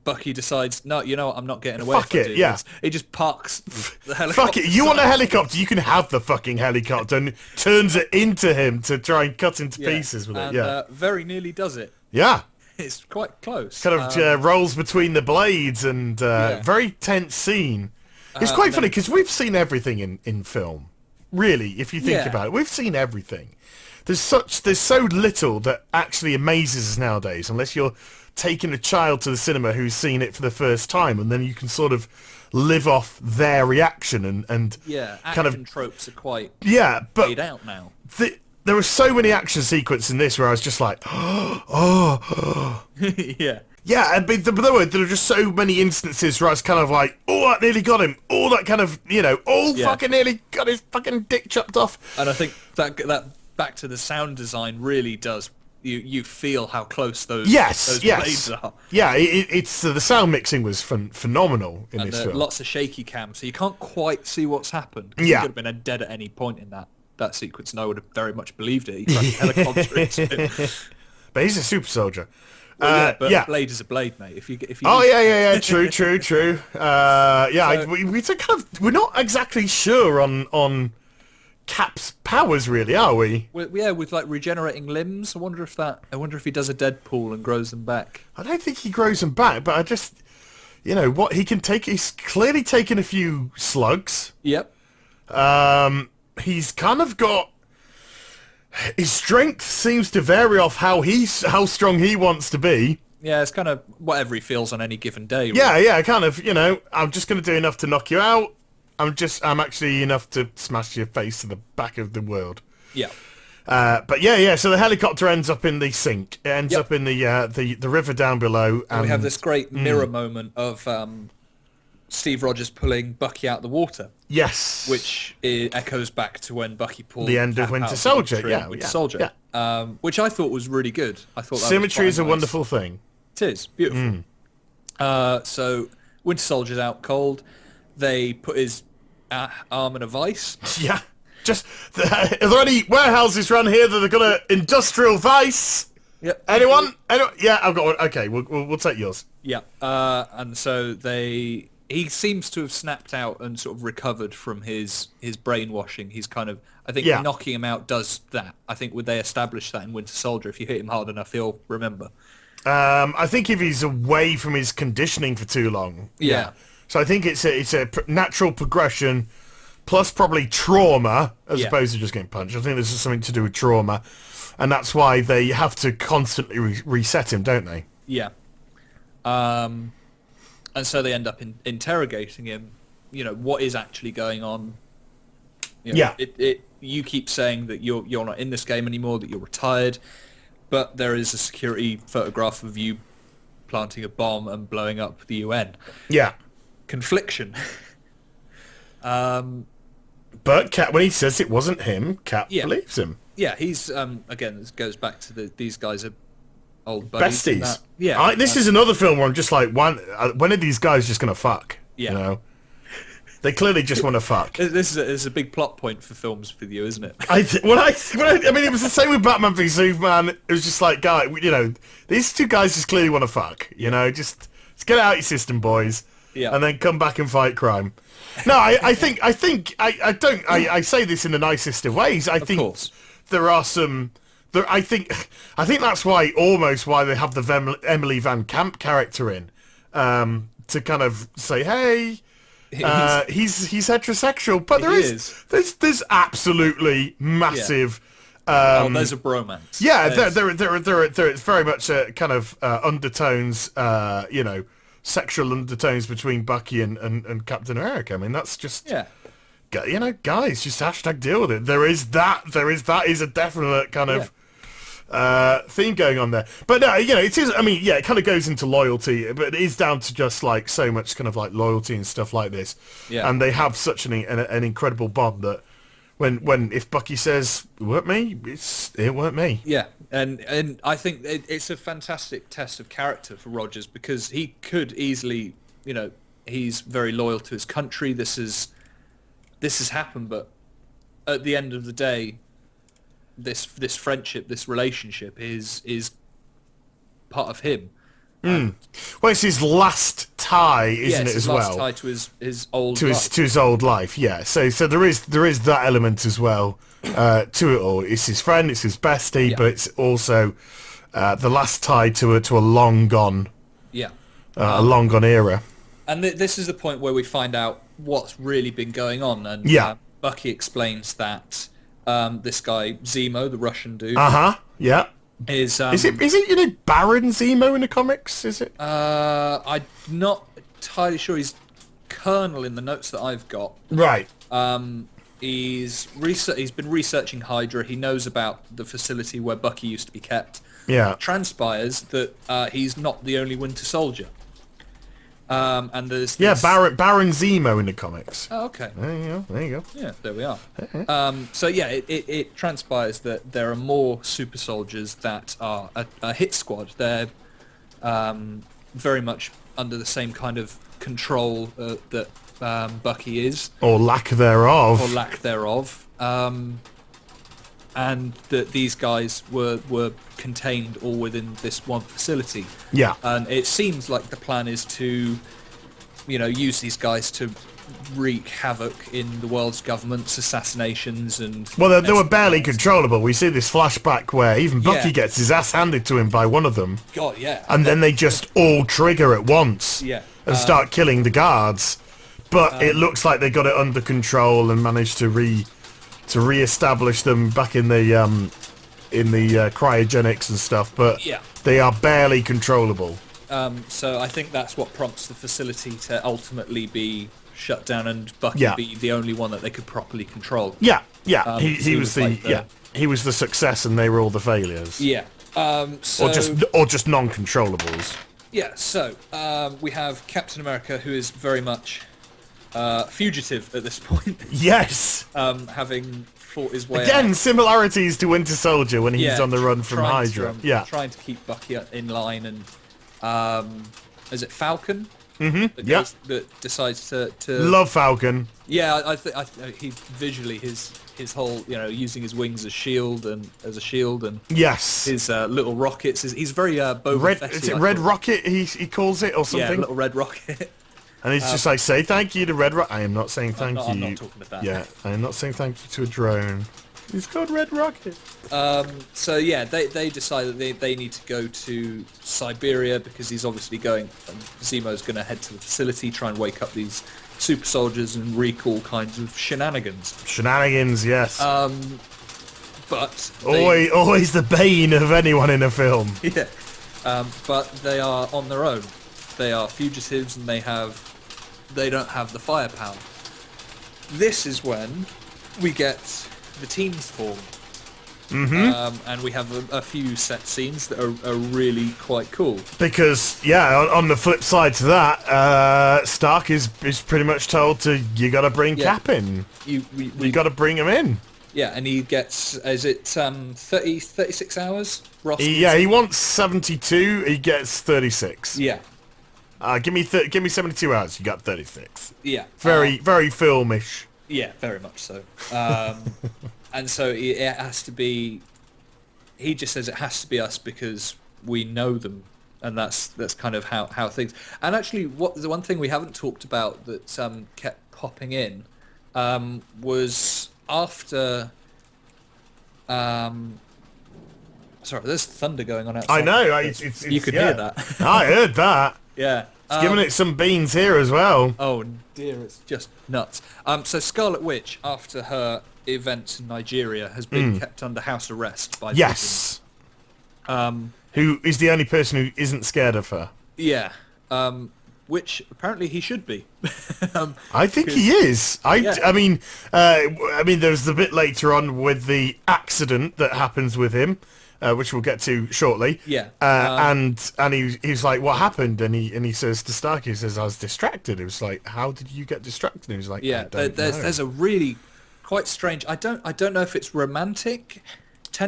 Bucky decides, no, you know what, I'm not getting away. Fuck it, yeah. He just parks the helicopter. Fuck it, you want a helicopter, you can have the fucking helicopter, and turns it into him to try and cut into pieces with it, yeah. Very nearly does it. Yeah. It's quite close. Kind of rolls between the blades and very tense scene. It's quite funny because we've seen everything in film. Really, if you think about it, we've seen everything. There's so little that actually amazes us nowadays, unless you're taking a child to the cinema who's seen it for the first time, and then you can sort of live off their reaction and kind of tropes are quite but played out now. There were so many action sequences in this where I was just like, oh. Yeah. Yeah, and there are just so many instances where I was kind of like, oh, that nearly got him. Oh, that kind of, fucking nearly got his fucking dick chopped off. And I think that back to the sound design really does. You feel how close those blades are. Yeah, it's the sound mixing was phenomenal in this film. Lots of shaky cam, so you can't quite see what's happened. Yeah. You could have been dead at any point in that sequence, and I would have very much believed it. He crashed a helicopter into it. But he's a super soldier. Well, a blade is a blade, mate. If you True. We're not exactly sure on Cap's powers, really, are we? With like regenerating limbs. I wonder if he does a Deadpool and grows them back. I don't think he grows them back, but I just, what he can take. He's clearly taken a few slugs. Yep. He's kind of got. His strength seems to vary off how strong he wants to be. Yeah, it's kind of whatever he feels on any given day. Really. Yeah, kind of, I'm just going to do enough to knock you out. I'm actually enough to smash your face to the back of the world. Yeah. But so the helicopter ends up in the sink. It ends up in the river down below. And we have this great mirror moment of Steve Rogers pulling Bucky out of the water. Yes. Which echoes back to when Bucky pulled the end of Winter Soldier. Winter Soldier. Yeah. Which I thought was really good. I thought that symmetry is a nice. Wonderful thing. It is beautiful. So Winter Soldier's out cold. They put his arm in a vice. Yeah. Are there any warehouses around here that are got an industrial vice? Yep. Anyone? Yeah, I've got one. Okay, we'll take yours. Yeah. And so they he seems to have snapped out and sort of recovered from his brainwashing. He's kind of, I think Yeah. knocking him out does that. I think would they establish that in Winter Soldier? If you hit him hard enough, he'll remember. I think if he's away from his conditioning for too long. Yeah. So I think it's a natural progression, plus probably trauma, as opposed to just getting punched. I think this is something to do with trauma, and that's why they have to constantly reset him, don't they? Yeah. And so they end up interrogating him. You know, what is actually going on? You know, you keep saying that you're not in this game anymore, that you're retired, but there is a security photograph of you planting a bomb and blowing up the UN. Yeah. Confliction. But Cap, when he says it wasn't him, Cap believes him. Yeah, he's again. This goes back to these guys are old buddies. Besties. Yeah. This is another film where I'm just like, when are these guys just gonna fuck? Yeah. You know, they clearly just want to fuck. This is a big plot point for films with you, isn't it? I mean, it was the same with Batman v Superman. It was just like, guy, you know, these two guys just clearly want to fuck. You know, just get it out of your system, boys. Yeah. And then come back and fight crime. No, I say this in the nicest of ways. I think there are some. I think that's why they have the Emily Van Camp character in, to kind of say, hey, he's heterosexual, but there's absolutely massive. There's a bromance. Yeah, there is very much a kind of undertones, you know, sexual undertones between Bucky and Captain America. I mean, that's just, you know, guys, just hashtag deal with it. There is a definite kind of theme going on there. But no, you know, it is, I mean, yeah, it kind of goes into loyalty, but it is down to just like so much kind of like loyalty and stuff like this. Yeah. And they have such an incredible bond that if Bucky says it weren't me, it weren't me. Yeah, and I think it's a fantastic test of character for Rogers, because he could easily, you know, he's very loyal to his country. This has happened, but at the end of the day, this friendship, this relationship is part of him. Well, it's his last tie, isn't it, as well? Last tie to his old life. To his old life, yeah. So there is that element as well to it all. It's his friend, it's his bestie, but it's also the last tie to a long gone, a long gone era. And this is the point where we find out what's really been going on. And Bucky explains that this guy Zemo, the Russian dude, yeah. Is it you know Baron Zemo in the comics? Is it? I'm not entirely sure. He's Colonel in the notes that I've got. Right. He's been researching Hydra. He knows about the facility where Bucky used to be kept. Yeah. It transpires that he's not the only Winter Soldier. And there's this... Baron Zemo in the comics. Oh, okay. There you go. Yeah, there we are. So yeah, it transpires that there are more super soldiers that are a hit squad. They're very much under the same kind of control that Bucky is, or lack thereof. And that these guys were contained all within this one facility. Yeah. And it seems like the plan is to, you know, use these guys to wreak havoc in the world's governments, assassinations and... Well, they were barely controllable. We see this flashback where even Bucky gets his ass handed to him by one of them. God, yeah. And then they just all trigger at once. Yeah. And start killing the guards. But it looks like they got it under control and managed to re-establish them back in the cryogenics and stuff, but they are barely controllable. So I think that's what prompts the facility to ultimately be shut down and Bucky be the only one that they could properly control. Yeah. He was he was the success and they were all the failures. Yeah. Or just non-controllables. Yeah. So we have Captain America, who is very much fugitive at this point. Yes. Having fought his way again out. Similarities to Winter Soldier when he's on the run from Hydra. Trying to keep Bucky in line, and is it Falcon? That decides to love Falcon. Yeah, I think he visually his whole, you know, using his wings as a shield and yes, his little rockets. He's very Boba Fett. Is it Red Rocket? He calls it or something. Yeah, little Red Rocket. And it's just like, say thank you to Red Rocket. I am not saying thank you. I'm not talking about that. Yeah, I am not saying thank you to a drone. He's called Red Rocket. So yeah, they decide that they need to go to Siberia because he's obviously going. Zemo's going to head to the facility, try and wake up these super soldiers and wreak all kinds of shenanigans. Shenanigans, yes. But Always the bane of anyone in a film. Yeah. But they are on their own. They are fugitives and they don't have the firepower. This is when we get the teams formed. And we have a few set scenes that are really quite cool. Because, yeah, on the flip side to that, Stark is pretty much told to, you gotta bring Cap in. You gotta bring him in. Yeah, and he gets, is it 36 hours? Ross he wants 72, he gets 36. Yeah. Give me 72 hours, you got 36. Yeah. Very filmish. Yeah, very much so. And so it has to be, he just says it has to be us because we know them. And that's kind of how things, and actually the one thing we haven't talked about that kept popping in was after, sorry, there's thunder going on outside. I know, you could hear that. I heard that. Yeah. It's giving it some beans here as well. Oh dear, it's just nuts. So Scarlet Witch, after her events in Nigeria, has been kept under house arrest by Yes. Who is the only person who isn't scared of her? Yeah. Which apparently he should be. I think he is. I mean, there's the bit later on with the accident that happens with him, which we'll get to shortly. Yeah. And he's like, what happened? And he says to Stark, he says, I was distracted. It was like, how did you get distracted? And he was like, yeah. I don't know. There's a really quite strange. I don't know if it's romantic.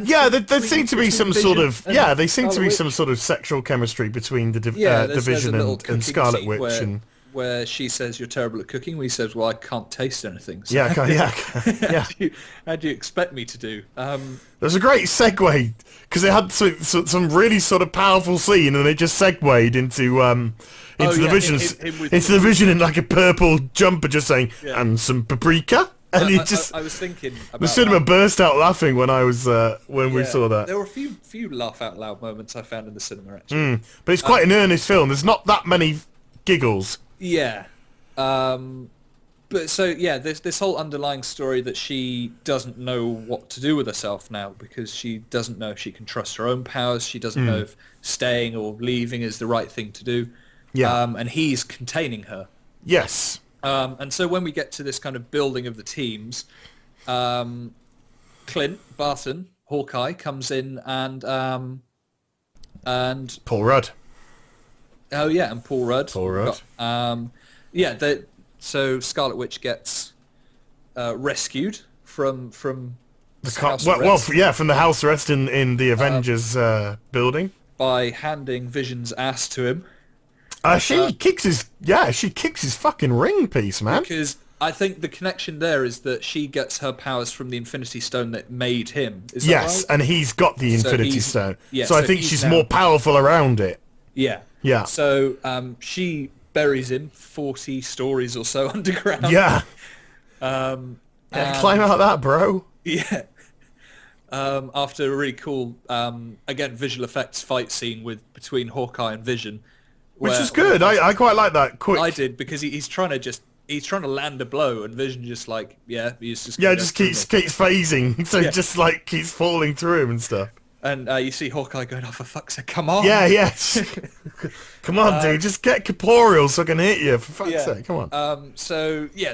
Yeah, there seem to be some sort of they seem to be Witch. some sort of sexual chemistry between the there's Division a little and cooking Scarlet scene Witch where she says you're terrible at cooking. When he says, well, I can't taste anything. So yeah. how do you expect me to do? There's a great segue because they had some really sort of powerful scene, and they just segued into the Vision in like a purple jumper, just saying and some paprika. And I was thinking about the cinema burst out laughing when I was when we saw that. There were a few laugh out loud moments I found in the cinema actually. But it's quite an earnest film. There's not that many giggles. Yeah. But so there's this whole underlying story that she doesn't know what to do with herself now because she doesn't know if she can trust her own powers. She doesn't know if staying or leaving is the right thing to do. Yeah. And he's containing her. Yes. And so when we get to this kind of building of the teams, Clint Barton, Hawkeye, comes in and Paul Rudd. Oh yeah, and Paul Rudd. So Scarlet Witch gets rescued from the house arrest. From the house arrest in the Avengers building by handing Vision's ass to him. She kicks his fucking ring piece, man. Because I think the connection there is that she gets her powers from the Infinity Stone that made him. Is that right? And he's got the Infinity Stone. Yeah, so I think she's more powerful around it. Yeah. Yeah. So she buries him 40 stories or so underground. Yeah. Climb out that, bro. Yeah. After a really cool, again, visual effects fight scene between Hawkeye and Vision. Which is good. I quite like that. Quick. I did because he's trying to land a blow and Vision just like he's just keeps phasing, so just like keeps falling through him and stuff. And you see Hawkeye going, "Oh, for fuck's sake, come on!" Yeah. Come on, dude, just get corporeal so I can hit you. For fuck's sake, come on.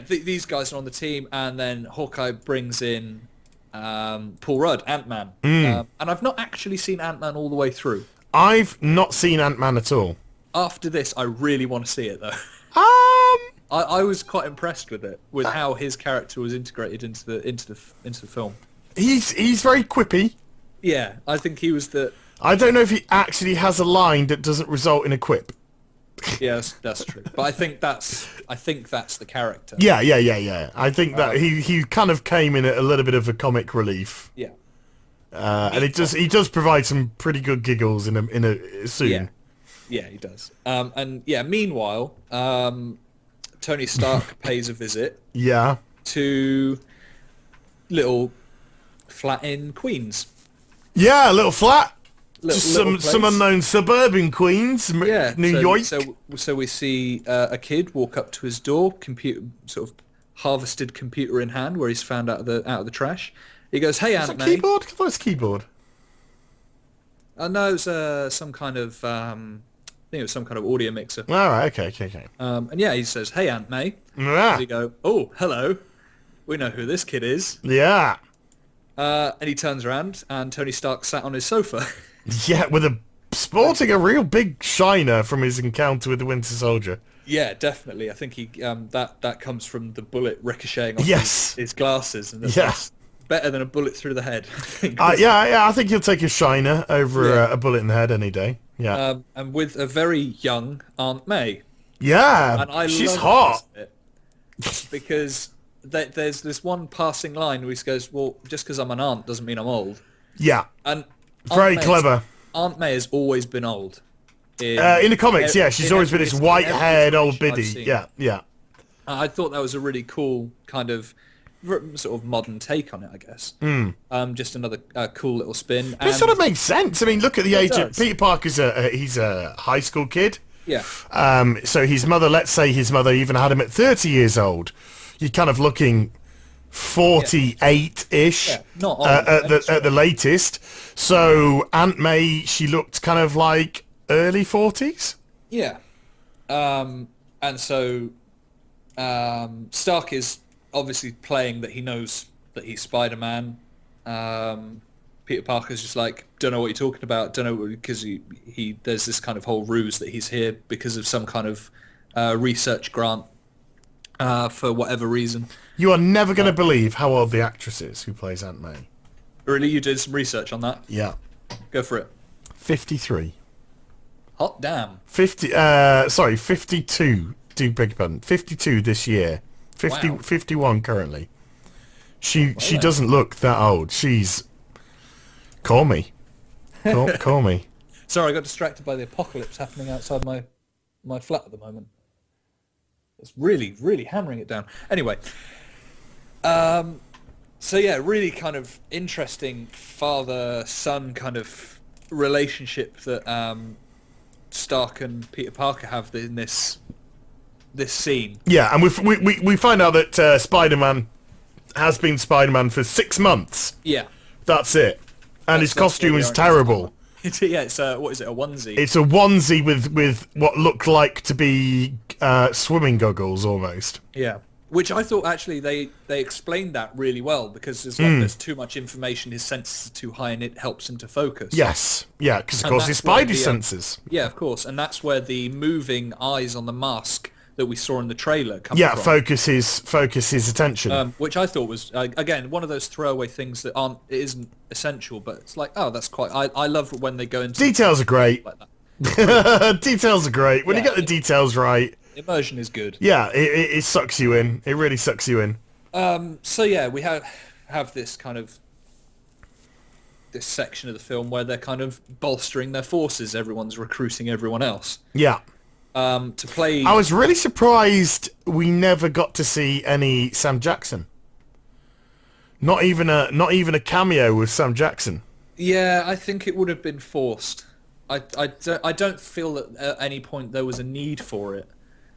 These guys are on the team, and then Hawkeye brings in Paul Rudd, Ant-Man, and I've not actually seen Ant-Man all the way through. I've not seen Ant-Man at all. After this, I really want to see it though. I was quite impressed with it, with how his character was integrated into the film. He's very quippy. Yeah, I think he was the. I don't know if he actually has a line that doesn't result in a quip. Yes, that's true. But I think that's the character. Yeah. I think that he kind of came in at a little bit of a comic relief. Yeah. And he does provide some pretty good giggles in a soon. Yeah, he does. Meanwhile, Tony Stark pays a visit Yeah. to little flat in Queens. Yeah, a little flat. Just Little some place. unknown suburb in Queens, New York. So we see a kid walk up to his door, sort of harvested computer in hand, where he's found out of the trash. He goes, "Hey, Is Aunt that May." keyboard? I thought it was keyboard. No, it's some kind of I think it was some kind of audio mixer. All right, okay. And yeah, he says, "Hey, Aunt May." Yeah. And you go, "Oh, hello. We know who this kid is." Yeah. And he turns around, and Tony Stark sat on his sofa. Yeah, sporting a real big shiner from his encounter with the Winter Soldier. Yeah, definitely. I think he that comes from the bullet ricocheting off Yes. his glasses, and that's better than a bullet through the head. I think. Yeah, I think he'll take a shiner over Yeah. a bullet in the head any day. Yeah. And with a very young Aunt May. Yeah, And she's love hot. this bit because there's this one passing line where he goes, "Well, just because I'm an aunt doesn't mean I'm old." Yeah, And very clever. Aunt May has always been old. In the comics, yeah, she's always been this white-haired old iteration I've biddy. seen. Yeah. I thought that was a really cool kind of sort of modern take on it, I guess. Just another cool little spin. It sort of makes sense. I mean, look at the age of does. Peter Parker's. He's a high school kid. Yeah. So his mother, let's say his mother even had him at 30 years old. You're kind of looking 48-ish Yeah, not old, at the latest. So Aunt May, she looked kind of like early 40s. Yeah. And so Stark is obviously playing that he knows that he's Spider-Man. Peter Parker's just like, don't know what you're talking about, don't know, because he there's this kind of whole ruse that he's here because of some kind of research grant for whatever reason. You are never going to believe how old the actress is who plays Aunt May. Really? You did some research on that? Yeah. Go for it. 53. Hot damn. 52. Do beg your pardon. 52 this year. 50, Wow. 51 currently. She doesn't look that old. She's... Call me. Call me. Sorry, I got distracted by the apocalypse happening outside my flat at the moment. It's really, really hammering it down. Anyway, so yeah, really kind of interesting father-son kind of relationship that Stark and Peter Parker have in this scene. Yeah, and we find out that Spider-Man has been Spider-Man for 6 months. Yeah. That's it. And his costume is terrible. Yeah, it's what is it, a onesie? It's a onesie with what looked like to be swimming goggles almost. Yeah. Which I thought actually they explained that really well because there's too much information, his senses are too high and it helps him to focus. Yes. Yeah, because of course his that's where spidey senses. Yeah, of course. And that's where the moving eyes on the mask that we saw in the trailer come Yeah, from. focus his attention. Which I thought was, again, one of those throwaway things that isn't essential, but it's like, oh, that's quite... I love when they go into... Details are great. Like that. Details are great. When you Yeah, get the details right, Immersion is good. yeah, it sucks you in. It really sucks you in. So yeah, we have this kind of... this section of the film where they're kind of bolstering their forces. Everyone's recruiting everyone else. Yeah. To play... I was really surprised we never got to see any Sam Jackson. Not even a cameo with Sam Jackson. Yeah, I think it would have been forced. I don't feel that at any point there was a need for it.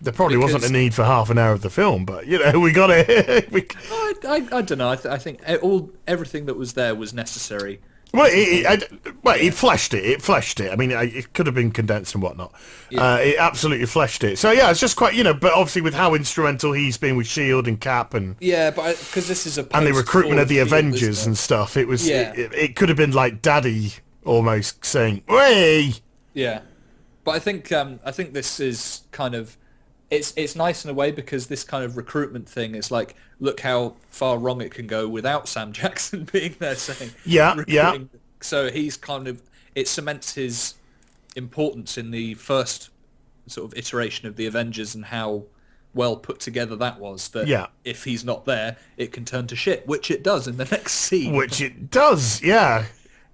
There probably wasn't a need for half an hour of the film, but you know we got it. I don't know. I think everything that was there was necessary. Well, it fleshed it. It fleshed it. I mean, it could have been condensed and whatnot. Yeah. It absolutely fleshed it. So yeah, it's just quite, but obviously with how instrumental he's been with Shield and Cap and Yeah, but because this is a and the recruitment of the post-Ford field, Avengers isn't and stuff, it was Yeah. it could have been like Daddy almost saying, "Way." it? Yeah, but I think this is kind of it's nice in a way because this kind of recruitment thing is like, look how far wrong it can go without Sam Jackson being there saying Yeah. So he's kind of, it cements his importance in the first sort of iteration of the Avengers and how well put together that was. That if he's not there, it can turn to shit, which it does in the next scene. Which it does, yeah.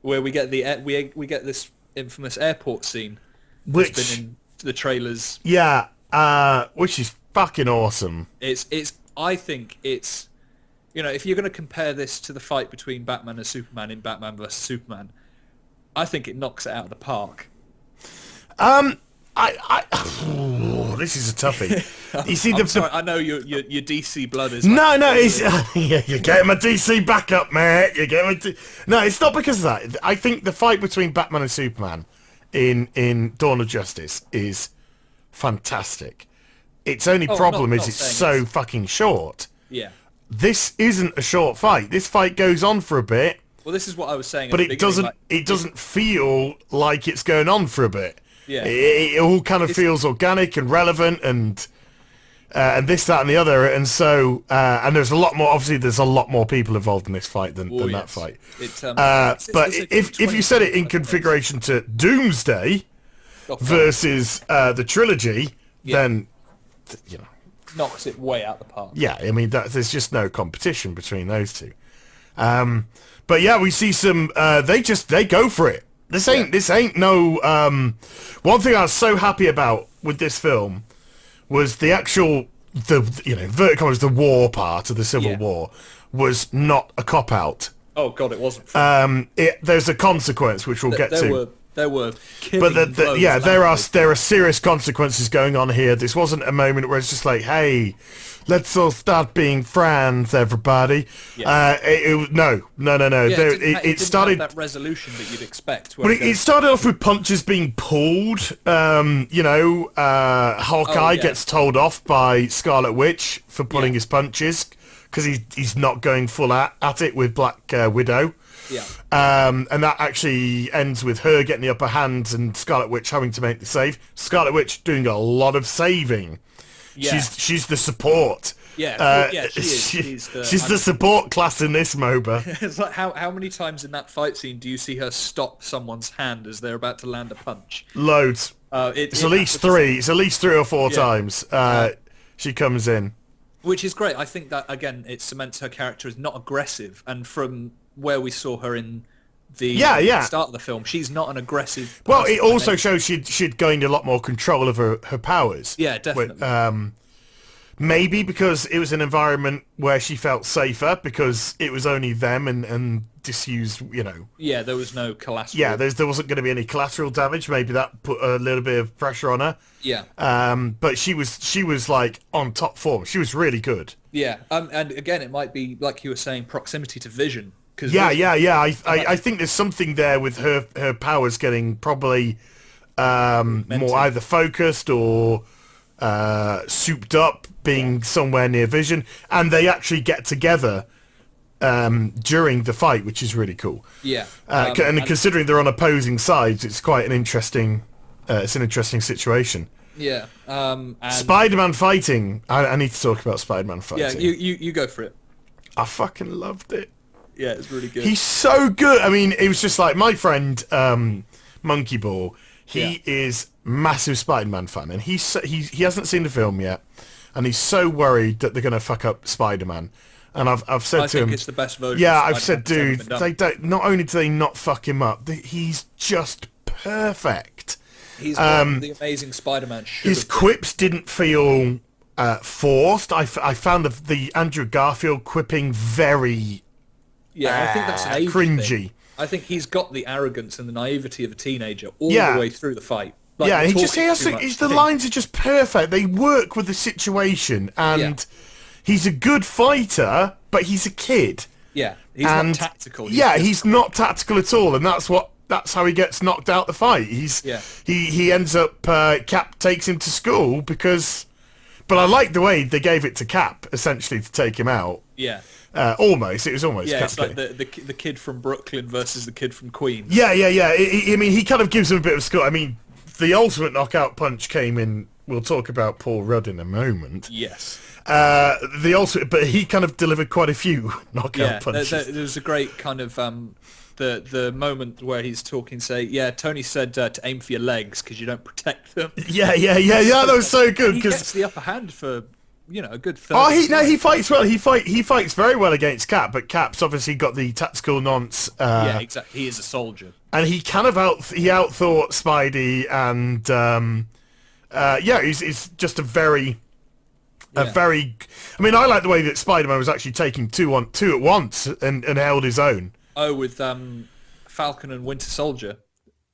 Where we get we get this infamous airport scene, Which that's been in the trailers. yeah, which is fucking awesome. I think it's, if you're going to compare this to the fight between Batman and Superman in Batman vs Superman, I think it knocks it out of the park. This is a toughie. You see, sorry, I know your DC blood is. No, it's yeah, you're getting my DC back up, mate. You're getting no, it's not because of that. I think the fight between Batman and Superman in Dawn of Justice is fantastic. Its only problem is it's so fucking short. Yeah. This isn't a short fight. This fight goes on for a bit. Well, this is what I was saying. But it doesn't feel like it's going on for a bit. Yeah. It all kind of feels organic and relevant and this, that, and the other. And so, and there's a lot more. Obviously, there's a lot more people involved in this fight than that fight. But if you set it in configuration to Doomsday versus the trilogy, then knocks it way out the park. Yeah, I mean, there's just no competition between those two. But yeah, we see some. They go for it. This ain't no. One thing I was so happy about with this film was the actual vertical was the war part of the Civil War was not a cop out. Oh God, it wasn't. There's a consequence which we'll get to. There were killing but there are serious consequences going on here. This wasn't a moment where it's just like, hey, let's all start being friends, everybody. Yeah. No. Yeah, it started have that resolution that you'd expect. But it started off with punches being pulled. Hawkeye gets told off by Scarlet Witch for pulling his punches because he's not going full at it with Black Widow. Yeah. And that actually ends with her getting the upper hand and Scarlet Witch having to make the save. Scarlet Witch doing a lot of saving. Yeah. She's the support. Yeah, she is. She's the support class in this MOBA. It's like how many times in that fight scene do you see her stop someone's hand as they're about to land a punch? Loads. It's at least three. It's at least 3 or 4 times she comes in. Which is great. I think that, again, it cements her character as not aggressive. And from where we saw her in the start of the film, she's not an aggressive person. Well, it also shows she'd gained a lot more control of her powers. Yeah, definitely. Maybe because it was an environment where she felt safer because it was only them and disused, Yeah, there was no collateral. Yeah, there wasn't going to be any collateral damage. Maybe that put a little bit of pressure on her. Yeah. But she was like on top form. She was really good. Yeah. And again, it might be, like you were saying, proximity to Vision. Yeah. I think there's something there with her powers getting probably more either focused or souped up, being somewhere near Vision, and they actually get together during the fight, which is really cool. Yeah. And considering they're on opposing sides, it's quite an interesting. It's an interesting situation. Yeah. And Spider-Man fighting. I need to talk about Spider-Man fighting. Yeah, you go for it. I fucking loved it. Yeah, it's really good. He's so good. I mean, it was just like my friend Monkey Ball. He is massive Spider-Man fan, and he hasn't seen the film yet, and he's so worried that they're going to fuck up Spider-Man. And I've said to him, it's the best version. Yeah, I've said, dude, they don't. Not only do they not fuck him up, he's just perfect. He's the amazing Spider-Man. His quips didn't feel forced. I found the Andrew Garfield quipping very. Yeah, I think that's an age cringy. Thing. I think he's got the arrogance and the naivety of a teenager all the way through the fight. Like, the lines are just perfect. They work with the situation, and he's a good fighter, but he's a kid. Yeah, he's not tactical. He's not tactical at all, and that's how he gets knocked out the fight. He ends up Cap takes him to school because. But I like the way they gave it to Cap essentially to take him out. Yeah. Almost. It was almost. Yeah, Cap it's like the kid from Brooklyn versus the kid from Queens. Yeah. I mean, he kind of gives him a bit of skill. I mean, the ultimate knockout punch came in. We'll talk about Paul Rudd in a moment. Yes. The ultimate, but he kind of delivered quite a few knockout punches. There's a great kind of the moment where he's talking. Say, Tony said to aim for your legs because you don't protect them. Yeah. That was so good because he gets the upper hand for. A good third. Oh, he fights well. He fights very well against Cap, but Cap's obviously got the tactical nonce. Yeah, exactly. He is a soldier, and he kind of outthought Spidey, and he's just a very a very... I mean, I like the way that Spider-Man was actually taking two at once and held his own. Oh, with Falcon and Winter Soldier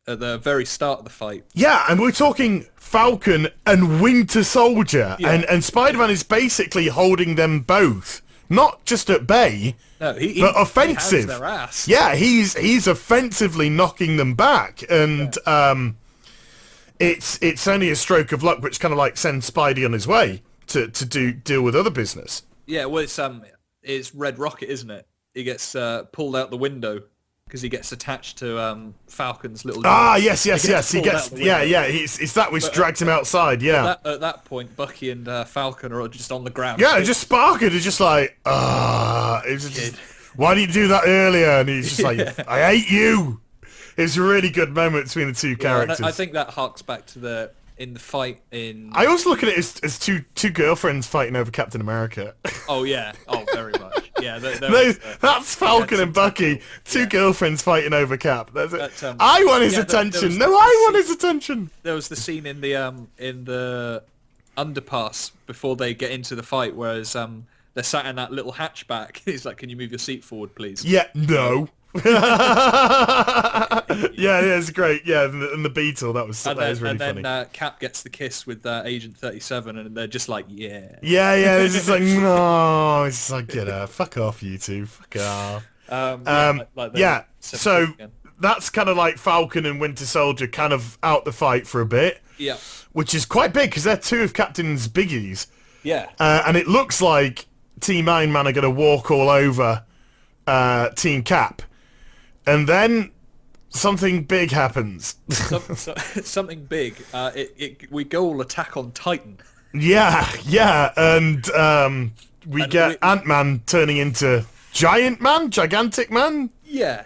at the very start of the fight. Yeah, and we're talking Falcon and Winter Soldier, and Spider-Man is basically holding them both, not just at bay, but offensive. He has their ass. Yeah, he's offensively knocking them back, and it's only a stroke of luck which kind of like sends Spidey on his way to deal with other business. Yeah, well, it's Red Rocket, isn't it? He gets pulled out the window. Because he gets attached to Falcon's little... Yes. He gets... It's that which drags him outside, At that point, Bucky and Falcon are just on the ground. Yeah, just sparking. It's just like, why didn't you do that earlier? And he's just like, I hate you. It's a really good moment between the two characters. And I think that harks back to in the fight in... I also look at it as two girlfriends fighting over Captain America. Oh, yeah. Oh, very much. Yeah, that's Falcon and Bucky. Two girlfriends fighting over Cap. That's it. I want his attention. I want his attention. There was the scene in the underpass before they get into the fight, whereas they're sat in that little hatchback. He's like, "Can you move your seat forward, please?" Yeah, no. It's great. Yeah, and the Beetle, that was really funny. And then Cap gets the kiss with Agent 37, and they're just like, yeah. It's just like, no. It's like, fuck off, you two. Fuck off. So that's kind of like Falcon and Winter Soldier kind of out the fight for a bit. Yeah. Which is quite big, because they're two of Captain's biggies. Yeah. And it looks like Team Iron Man are going to walk all over Team Cap. And then something big happens. Something big. We go all attack on Titan. And we get Ant-Man turning into Gigantic Man. Yeah.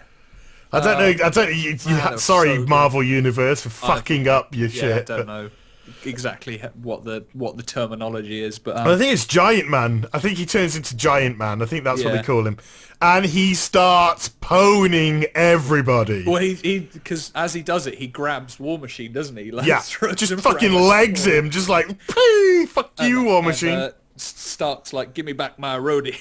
I don't know. Sorry, so Marvel Universe, for fucking up your shit. I don't know exactly what the terminology is, but I think it's Giant Man. I think he turns into Giant Man. I think that's what they call him. And he starts poning everybody. Well, because as he does it, he grabs War Machine, doesn't he? Like, just fucking legs him, just like, hey, fuck you, War Machine. Starts like, give me back my roadie.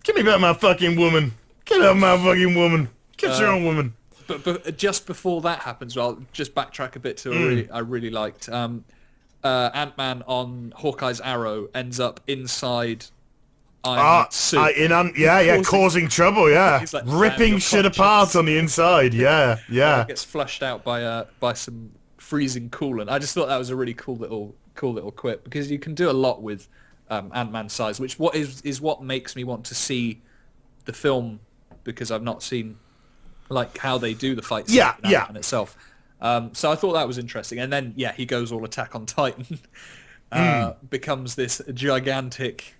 Give me back my fucking woman. Get out my fucking woman. Get your own woman. But just before that happens, I'll just backtrack a bit to I really liked. Ant-Man on Hawkeye's arrow ends up inside Iron Man's suit. causing trouble, He's like, ripping shit apart on the inside, yeah. Gets flushed out by some freezing coolant. I just thought that was a really cool little quip, because you can do a lot with Ant-Man's size, which is what makes me want to see the film, because I've not seen like how they do the fight scene in Ant-Man itself. So I thought that was interesting. And then he goes all Attack on Titan, becomes this gigantic.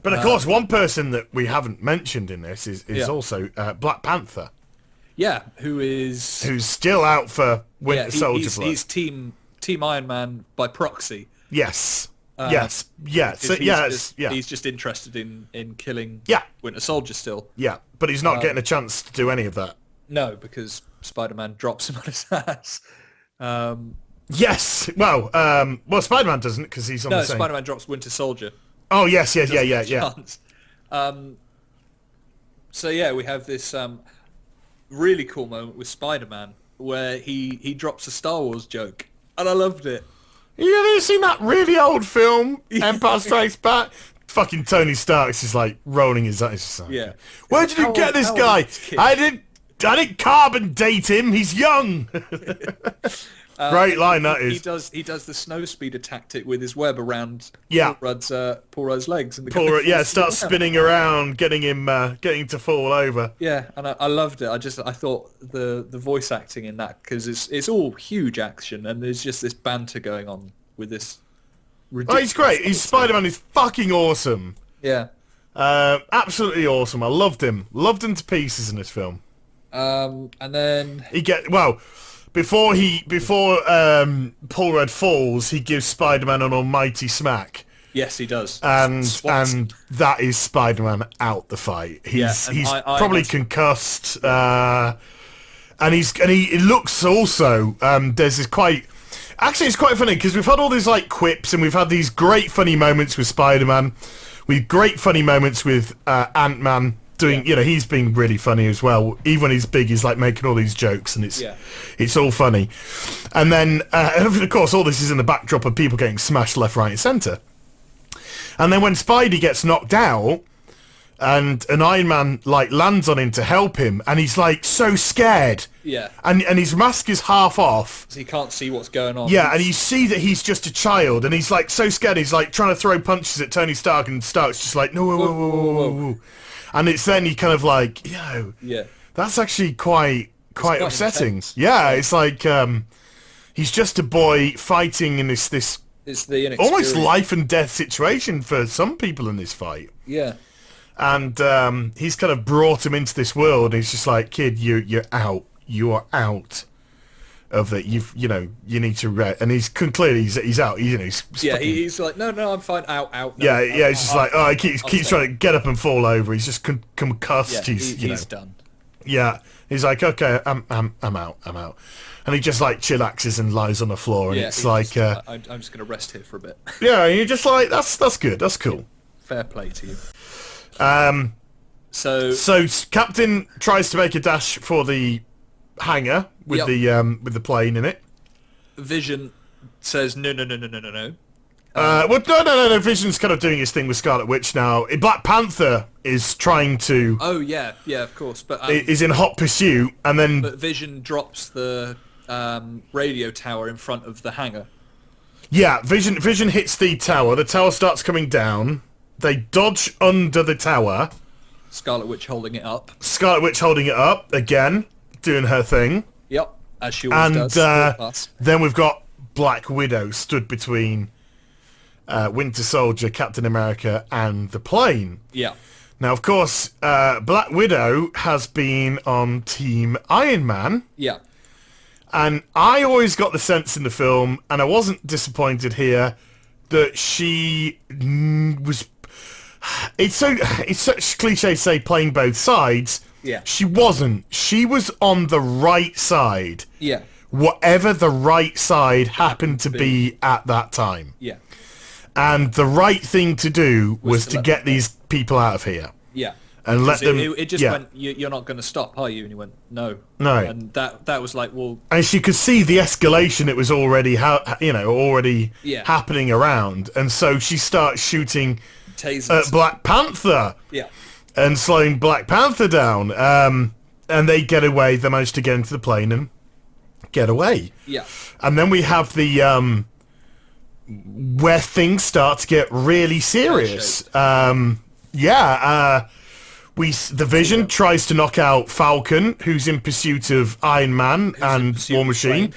But of course, one person that we haven't mentioned in this is also Black Panther. Yeah, who's still out for Winter Soldier. He's Team Iron Man by proxy. Yes. Yes. He's just interested in killing Winter Soldier still. Yeah, but he's not getting a chance to do any of that. No, because Spider-Man drops him on his ass. Yes. Well, Spider-Man doesn't, because he's on the same... No, Spider-Man drops Winter Soldier. Oh, yes. Yeah. So, we have this really cool moment with Spider-Man where he drops a Star Wars joke, and I loved it. You ever seen that really old film, Empire Strikes Back? Fucking Tony Stark's just like rolling his eyes. Like, where did you get this guy? I didn't carbon date him. He's young. Great line that is. He does the snow speeder tactic with his web around Paul Rudd's legs, and starts spinning around, getting to fall over. Yeah, and I loved it. I thought the voice acting in that, because it's all huge action, and there's just this banter going on with this. He's great. Spider-Man is fucking awesome. Yeah. Absolutely awesome. I loved him. Loved him to pieces in this film. And then before Paul Rudd falls, he gives Spider-Man an almighty smack. Yes, he does. And that is Spider-Man out the fight. He's probably concussed. And he looks also. There's this quite. Actually, it's quite funny because we've had all these like quips and we've had these great funny moments with Spider-Man. We've great funny moments with Ant-Man doing, he's being really funny as well. Even when he's big, he's like making all these jokes and it's all funny. And then, of course, all this is in the backdrop of people getting smashed left, right and centre. And then when Spidey gets knocked out and an Iron Man like lands on him to help him and he's like so scared. Yeah. And his mask is half off. So he can't see what's going on. Yeah, and you see that he's just a child and he's like so scared he's like trying to throw punches at Tony Stark and Stark's just like, no, whoa. And it's then he kind of like, that's actually quite upsetting. Intense. Yeah, it's like he's just a boy fighting in this it's the almost life and death situation for some people in this fight. Yeah. And he's kind of brought him into this world. And he's just like, kid, you're out. You are out of it. You need to and he's clearly he's out. He's he's like, no, I'm fine. Out. No, he's just like, he keeps trying to get up and fall over. He's just concussed. Yeah, he's done. Yeah, he's like, okay, I'm out. And he just like chillaxes and lies on the floor, and it's like, I'm just gonna rest here for a bit. Yeah, and you're just like, that's good, that's cool. Fair play to you. So Captain tries to make a dash for the hangar with the plane in it. Vision says no. Well, no. Vision's kind of doing his thing with Scarlet Witch now. Black Panther is trying to. Oh yeah, of course. But is in hot pursuit, and then. But Vision drops the radio tower in front of the hangar. Yeah, Vision hits the tower. The tower starts coming down. They dodge under the tower. Scarlet Witch holding it up. Again, doing her thing. Yep, as she always does. And then we've got Black Widow stood between Winter Soldier, Captain America, and the plane. Yeah. Now, of course, Black Widow has been on Team Iron Man. Yeah. And I always got the sense in the film, and I wasn't disappointed here, that she was... It's such cliche to say playing both sides. Yeah. She wasn't. She was on the right side. Yeah. Whatever the right side happened to be at that time. Yeah. And the right thing to do was to get these people out of here. Yeah. And let them... It just went, you're not going to stop, are you? And he went, no. No. And that was like, well... And she could see the escalation. It was already, happening around. And so she starts shooting at Black Panther. Yeah. And slowing Black Panther down. And they get away. They manage to get into the plane and get away. Yeah. And then we have the... where things start to get really serious. The Vision tries to knock out Falcon, who's in pursuit of Iron Man and War Machine.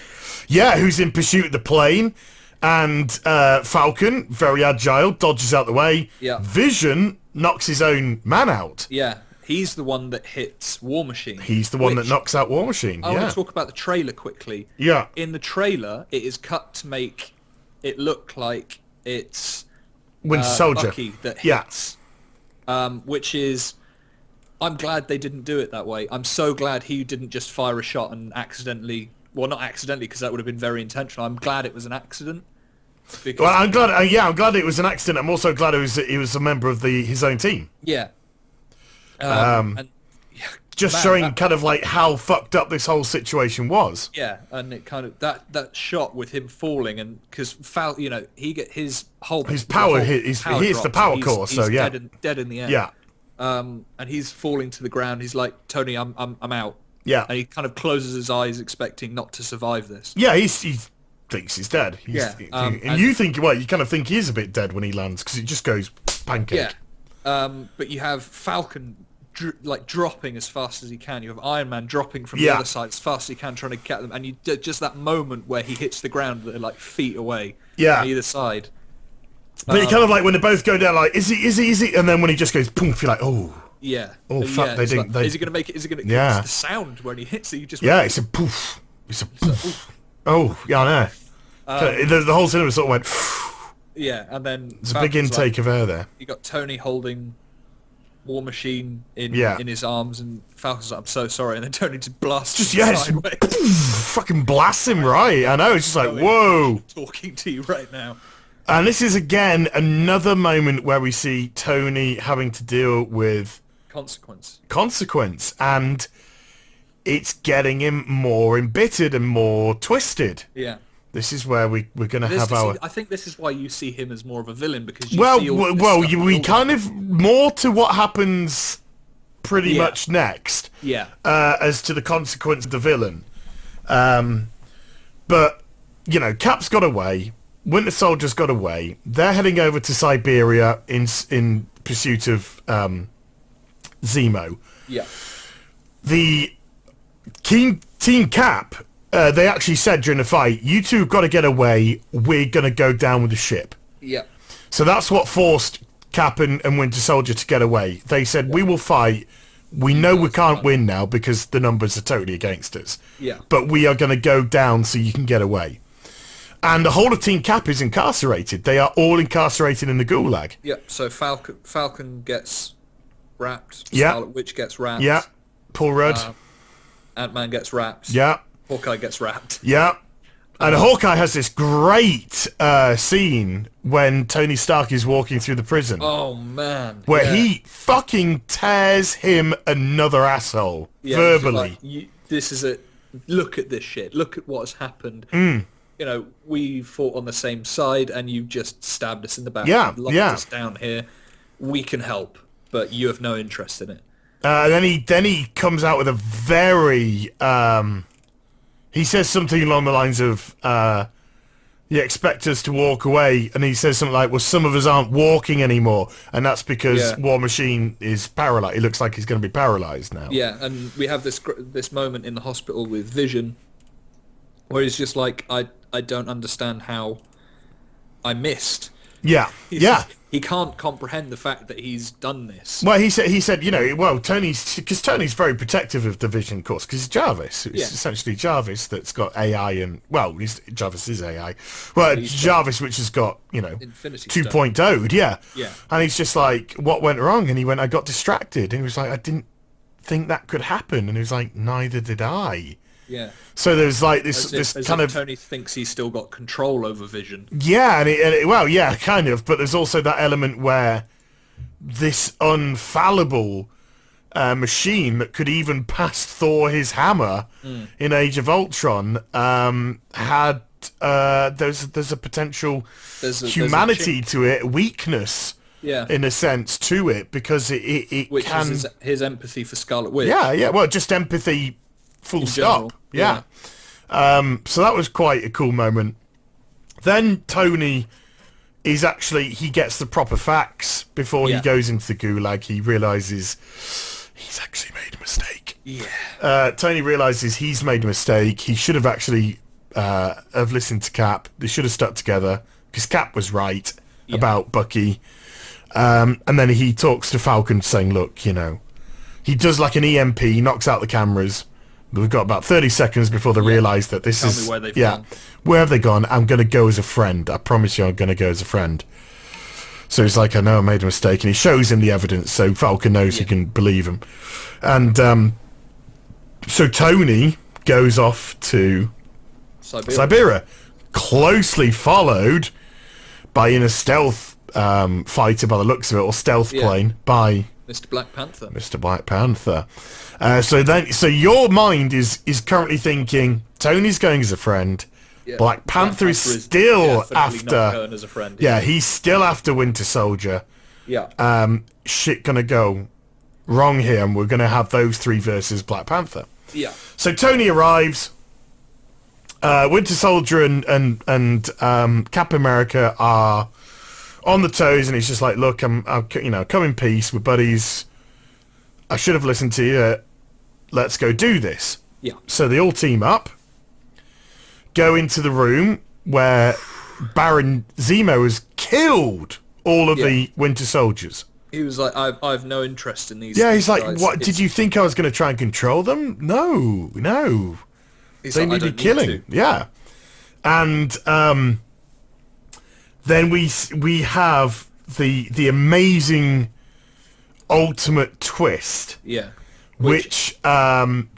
Yeah, who's in pursuit of the plane. And Falcon, very agile, dodges out the way. Yeah. Vision knocks his own man out. Yeah, he's the one that hits War Machine. He's the one that knocks out War Machine. I want to talk about the trailer quickly. Yeah. In the trailer, it is cut to make it look like it's Winter Soldier Bucky that hits. Which is... I'm glad they didn't do it that way. I'm so glad he didn't just fire a shot and accidentally... Well, not accidentally, because that would have been very intentional. I'm glad it was an accident. Well, I'm glad. I'm glad it was an accident. I'm also glad he was a member of his own team. Yeah. Showing kind of like how fucked up this whole situation was. Yeah, and it kind of that shot with him falling, and because he get his power. He's the power core, so yeah, dead in the air. Yeah. And he's falling to the ground. He's like, Tony, I'm out. Yeah. And he kind of closes his eyes, expecting not to survive this. Yeah, he thinks he's dead. And you think, you kind of think he is a bit dead when he lands, because it just goes pancake. Yeah. But you have Falcon dropping as fast as he can. You have Iron Man dropping from the other side as fast as he can, trying to get them. And you just that moment where he hits the ground, they're like feet away on either side. But you kind of like when they both go down, like, is he? And then when he just goes, poof, you're like, oh. Yeah. Oh, fuck, they didn't. Is he going to make it? Is it going to get the sound when he hits it? You just it's a poof. It's a poof. Oh, yeah, I know. The whole cinema sort of went, yeah, and then... There's a big intake of air there. You got Tony holding War Machine in Yeah. in his arms, and Falcon's like, I'm so sorry, and then Tony just blasts Just, him yeah, just sideways. fucking blasts him right. I know, it's just like, Going, whoa. talking to you right now. And this is, again, another moment where we see Tony having to deal with consequence, and it's getting him more embittered and more twisted. Yeah. This is where we're going to have our... I think this is why you see him as more of a villain, because you see all this stuff we kind of... More to what happens pretty much next. Yeah. As to the consequence of the villain. But, you know, Cap's got away. Winter Soldier's got away. They're heading over to Siberia in pursuit of Zemo. Yeah. The Team Cap, they actually said during the fight, you two have got to get away. We're going to go down with the ship. Yeah. So that's what forced Cap and Winter Soldier to get away. They said, we will fight. We know we can't win now because the numbers are totally against us. Yeah. But we are going to go down so you can get away. And the whole of Team Cap is incarcerated. They are all incarcerated in the Gulag. Yeah, so Falcon gets wrapped. Yeah. Scarlet Witch gets wrapped. Yeah. Paul Rudd. Ant-Man gets wrapped. Yeah. Hawkeye gets wrapped. Yeah. And Hawkeye has this great scene when Tony Stark is walking through the prison. Oh, man. Where he fucking tears him another asshole. Verbally. Like, this is it. Look at this shit. Look at what has happened. You know, we fought on the same side and you just stabbed us in the back. Yeah, locked us down here. We can help, but you have no interest in it. Then he comes out with a very... he says something along the lines of... you expect us to walk away, and he says something like, well, some of us aren't walking anymore, and that's because War Machine is paralyzed. It looks like he's going to be paralyzed now. Yeah, and we have this moment in the hospital with Vision, where he's just like, I don't understand how I missed. Yeah, He can't comprehend the fact that he's done this. Well, he said, you know, well, Tony's very protective of the Vision, of course, because he's Jarvis. It's essentially Jarvis that's got AI and, well, Jarvis is AI. Well, Jarvis, which has got, you know, Infinity 2.0'd, yeah. Yeah. And he's just like, what went wrong? And he went, I got distracted. And he was like, I didn't think that could happen. And he was like, neither did I. Yeah. So there's like this as kind if of... Tony thinks he's still got control over Vision. Yeah, well, yeah, kind of. But there's also that element where this unfallible machine that could even pass Thor his hammer in Age of Ultron had... there's a potential humanity to it, weakness, in a sense, to it, because it Which can... is his empathy for Scarlet Witch. Yeah, well, just empathy... Full stop. Yeah. So that was quite a cool moment. Then Tony is actually... He gets the proper facts before he goes into the Gulag. He realises he's actually made a mistake. Yeah. Tony realises he's made a mistake. He should have actually have listened to Cap. They should have stuck together because Cap was right about Bucky. And then he talks to Falcon saying, look, you know... He does like an EMP, knocks out the cameras... We've got about 30 seconds before they realise that this is... Tell me where they've gone. Where have they gone? I'm going to go as a friend. I promise you I'm going to go as a friend. So he's like, I know I made a mistake. And he shows him the evidence so Falcon knows he can believe him. And so Tony goes off to Siberia. Closely followed by, in a stealth fighter by the looks of it, or stealth plane, by... Mr. Black Panther. Mr. Black Panther. So your mind is currently thinking Tony's going as a friend. Yeah. Black Panther is still after. Going as a friend, he's still after Winter Soldier. Yeah. Shit gonna go wrong here, and we're gonna have those three versus Black Panther. Yeah. So Tony arrives. Winter Soldier and Cap America are on the toes, and he's just like, look, I'm come in peace, we're buddies. I should have listened to you. Let's go do this. Yeah. So they all team up, go into the room where Baron Zemo has killed all of the Winter Soldiers. He was like, I've no interest in these. Yeah, he's like, guys. what? Did you think I was going to try and control them? No. They needed killing. Yeah. And then we have the amazing ultimate twist, Yeah. which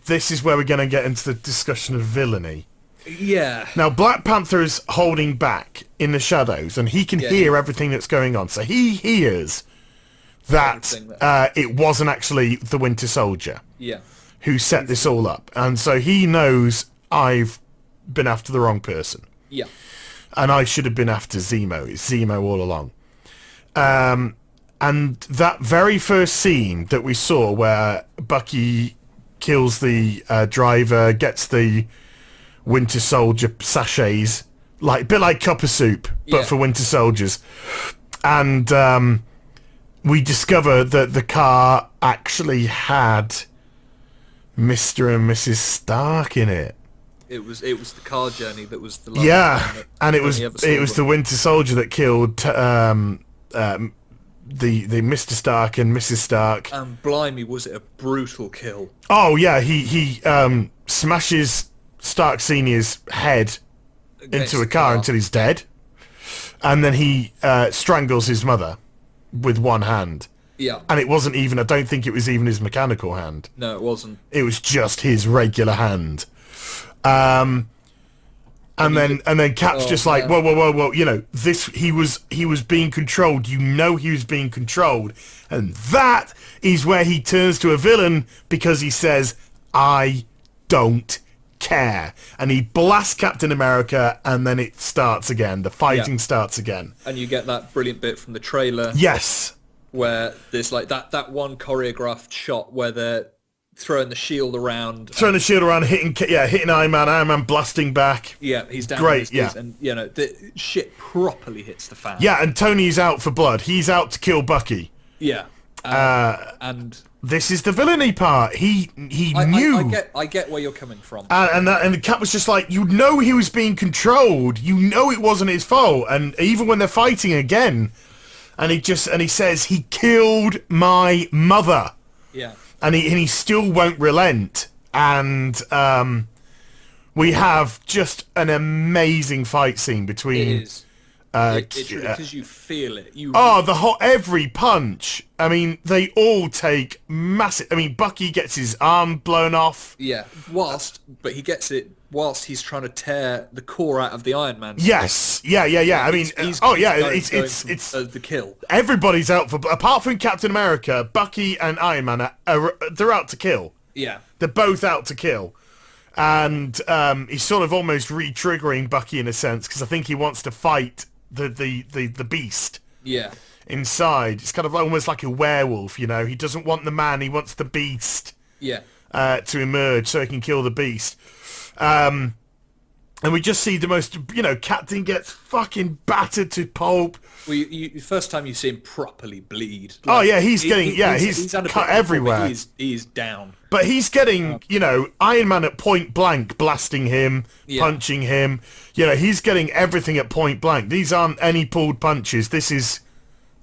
this is where we're going to get into the discussion of villainy. Yeah. Now, Black Panther is holding back in the shadows, and he can hear everything that's going on. So he hears that it wasn't actually the Winter Soldier who set this all up. And so he knows I've been after the wrong person. Yeah. And I should have been after Zemo. It's Zemo all along. And that very first scene that we saw where Bucky kills the driver, gets the Winter Soldier sachets, like a bit like Copper Soup, but for Winter Soldiers. And we discover that the car actually had Mr. and Mrs. Stark in it. It was the car journey that was the last and it was the Winter Soldier that killed the Mr. Stark and Mrs. Stark. And blimey, was it a brutal kill? Oh yeah, he smashes Stark Senior's head into a car until he's dead, and then he strangles his mother with one hand. Yeah. And it wasn't even, I don't think it was even his mechanical hand. No, it wasn't. It was just his regular hand. And then Cap's just like, whoa, you know, he was being controlled. You know he was being controlled. And that is where he turns to a villain, because he says, I don't care. And he blasts Captain America, and then it starts again. The fighting starts again. And you get that brilliant bit from the trailer. Yes. Where there's like that one choreographed shot where they're throwing the shield around. Hitting Iron Man blasting back. Yeah, he's down. Great, and you know, the shit properly hits the fan. Yeah, and Tony's out for blood. He's out to kill Bucky. Yeah. And this is the villainy part. He knew. I get where you're coming from. And the Cap was just like, you know, he was being controlled. You know, it wasn't his fault. And even when they're fighting again, and he says he killed my mother. Yeah. And he still won't relent. And we have just an amazing fight scene between. It is. It's really, because you feel it. Every punch. I mean, they all take massive. I mean, Bucky gets his arm blown off. Yeah, but he gets it whilst he's trying to tear the core out of the Iron Man. Yes, yeah. I mean, it's the kill. Everybody's out for, apart from Captain America, Bucky and Iron Man they're out to kill. Yeah, they're both out to kill. And he's sort of almost re-triggering Bucky in a sense, because I think he wants to fight the beast. Yeah. Inside, it's kind of almost like a werewolf, you know. He doesn't want the man; he wants the beast. Yeah. To emerge so he can kill the beast. And we just see the most, you know, Captain gets fucking battered to pulp. Well, first time you see him properly bleed. He's cut everywhere. He's down. But he's getting, you know, Iron Man at point blank, blasting him, punching him. You know, he's getting everything at point blank. These aren't any pulled punches. This is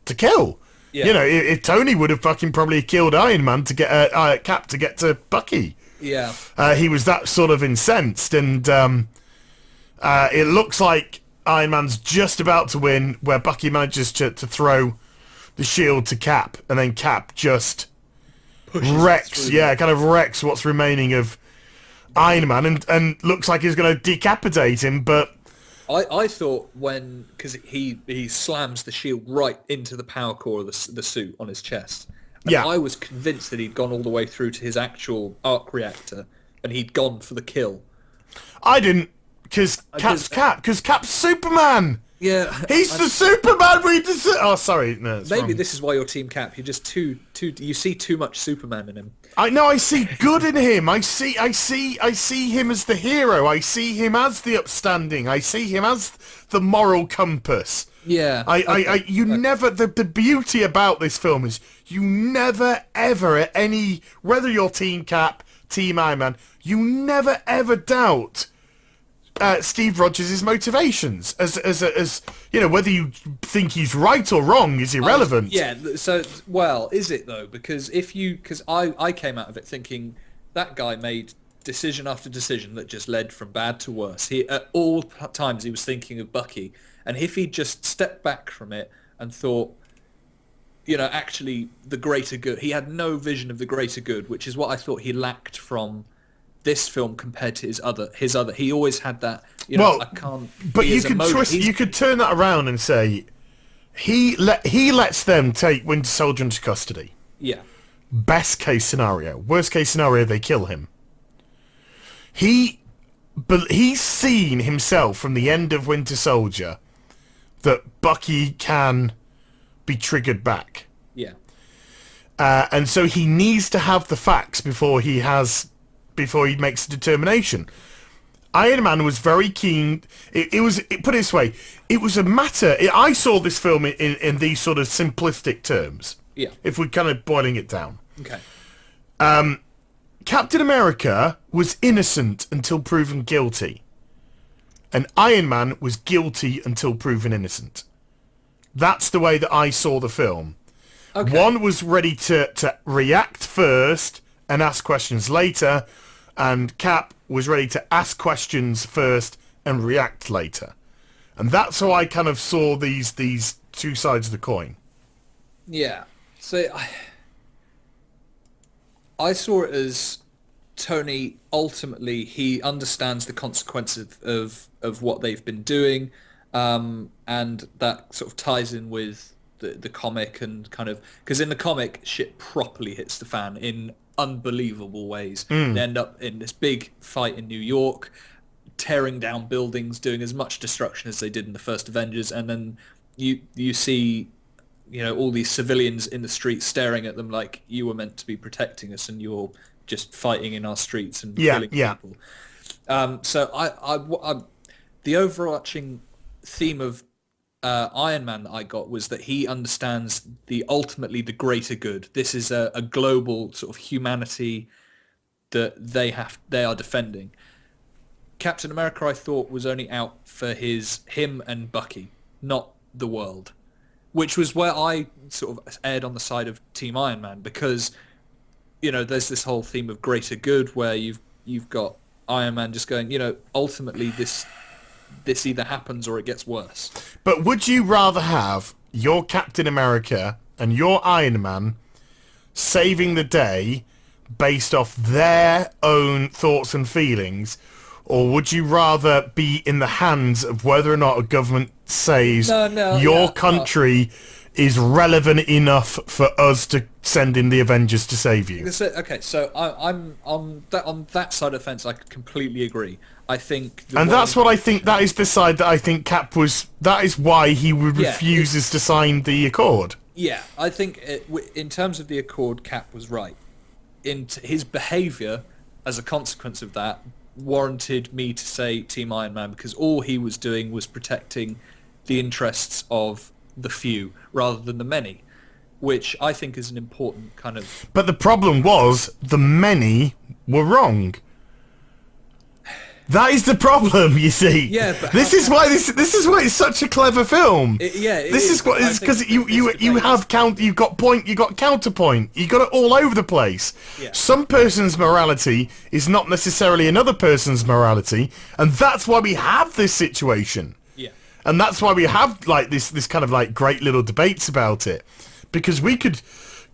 to kill. Yeah. You know, if Tony would have fucking probably killed Iron Man to get Cap to get to Bucky. Yeah. He was that sort of incensed, and it looks like Iron Man's just about to win, where Bucky manages to throw the shield to Cap, and then Cap just wrecks what's remaining of Iron Man, and looks like he's going to decapitate him, but... I thought because he slams the shield right into the power core of the suit on his chest. And I was convinced that he'd gone all the way through to his actual arc reactor, and he'd gone for the kill. I didn't, because Cap's Superman. Yeah, he's the Superman we deserve. Oh, sorry, no. Maybe wrong. This is why you're Team Cap. You're just too. You see too much Superman in him. I know. I see good in him. I see him as the hero. I see him as the upstanding. I see him as the moral compass. Yeah. Never. The beauty about this film is you never ever at any, whether you're Team Cap, Team Iron Man, you never ever doubt Steve Rogers' motivations, as you know, whether you think he's right or wrong is irrelevant. Is it though? Because I came out of it thinking that guy made decision after decision that just led from bad to worse. He at all times he was thinking of Bucky, and if he just stepped back from it and thought, actually the greater good. He had no vision of the greater good, which is what I thought he lacked from this film compared to his other. He always had that. I can't. But you could you could turn that around and say he lets them take Winter Soldier into custody. Yeah. Best case scenario. Worst case scenario, they kill him. He's seen himself from the end of Winter Soldier that Bucky can be triggered back. Yeah. And so he needs to have the facts before he makes a determination. Iron Man was very keen. Put it this way, it was a matter. I saw this film in these sort of simplistic terms. Yeah. If we're kind of boiling it down. Okay. Captain America was innocent until proven guilty. And Iron Man was guilty until proven innocent. That's the way that I saw the film. Okay. One was ready to react first and ask questions later, and Cap was ready to ask questions first and react later. And that's how I kind of saw these two sides of the coin. Yeah. So I saw it as Tony, ultimately, he understands the consequences of what they've been doing, and that sort of ties in with the comic and kind of... Because in the comic, shit properly hits the fan in unbelievable ways. They end up in this big fight in New York, tearing down buildings, doing as much destruction as they did in the first Avengers, and then you see... all these civilians in the streets staring at them like, you were meant to be protecting us and you're just fighting in our streets and killing people. So I the overarching theme of Iron Man that I got was that he understands ultimately the greater good. This is a global sort of humanity that they are defending. Captain America, I thought, was only out for him and Bucky, not the world. Which was where I sort of erred on the side of Team Iron Man, because, there's this whole theme of greater good where you've got Iron Man just going, ultimately this either happens or it gets worse. But would you rather have your Captain America and your Iron Man saving the day based off their own thoughts and feelings, or would you rather be in the hands of whether or not a government says your country is relevant enough for us to send in the Avengers to save you? Okay, so I'm on that side of the fence. I completely agree. I think, that's what I think. That is the side that I think Cap was. That is why he refuses to sign the Accord. Yeah, I think in terms of the Accord, Cap was right. In his behaviour as a consequence of that warranted me to say Team Iron Man, because all he was doing was protecting the interests of the few rather than the many, which I think is an important kind of... But the problem was the many were wrong. That is the problem, you see. Yeah, but this is why it's such a clever film. This is because you got counterpoint. You got it all over the place. Yeah. Some person's morality is not necessarily another person's morality, and that's why we have this situation. Yeah. And that's why we have like this kind of like great little debates about it, because we could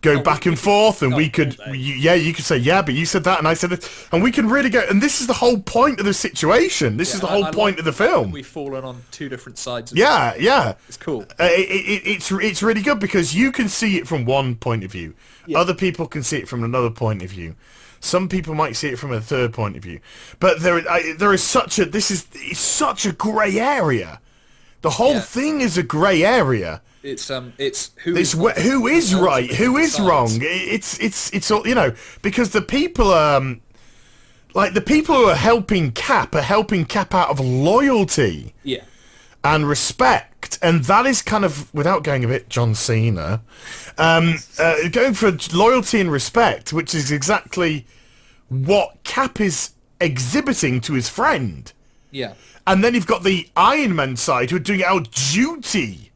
go back and forth, and we could, you could say, but you said that, and I said it, and we can really go, and this is the whole point of the situation. This is the whole point of the film. We've fallen on two different sides of It's cool. It's really good, because you can see it from one point of view. Yeah. Other people can see it from another point of view. Some people might see it from a third point of view. But there is such a grey area. The whole thing is a grey area. It's who is right, who is wrong. It's all, because the people the people who are helping Cap out of loyalty, and respect, and that is kind of, without going a bit John Cena, going for loyalty and respect, which is exactly what Cap is exhibiting to his friend. Yeah, and then you've got the Iron Man side who are doing it out of duty.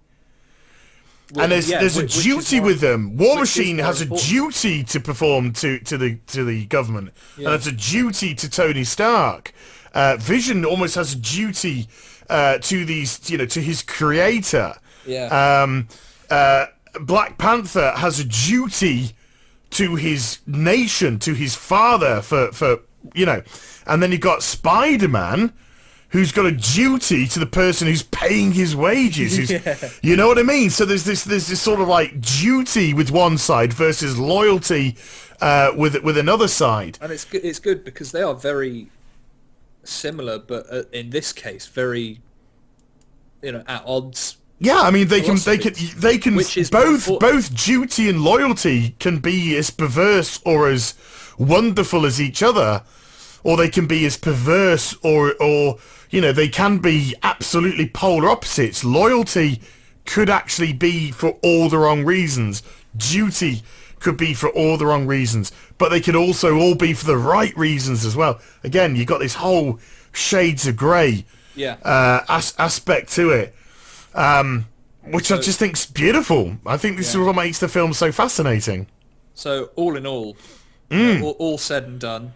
Well, and there's a duty with them. War Machine has a duty to perform to the government, and it's a duty to Tony Stark. Vision almost has a duty to these, to his creator. Yeah. Black Panther has a duty to his nation, to his father, for you know, and then you've got Spider-Man, who's got a duty to the person who's paying his wages. You know what I mean? So there's this sort of like duty with one side versus loyalty with another side. And it's good because they are very similar, but in this case, very, at odds. Yeah, I mean they can both duty and loyalty can be as perverse or as wonderful as each other, or they can be as perverse or they can be absolutely polar opposites. Loyalty could actually be for all the wrong reasons. Duty could be for all the wrong reasons, but they could also all be for the right reasons as well. Again, you've got this whole shades of grey aspect to it. Which I just think's beautiful. I think this is what makes the film so fascinating. So all in all, all said and done,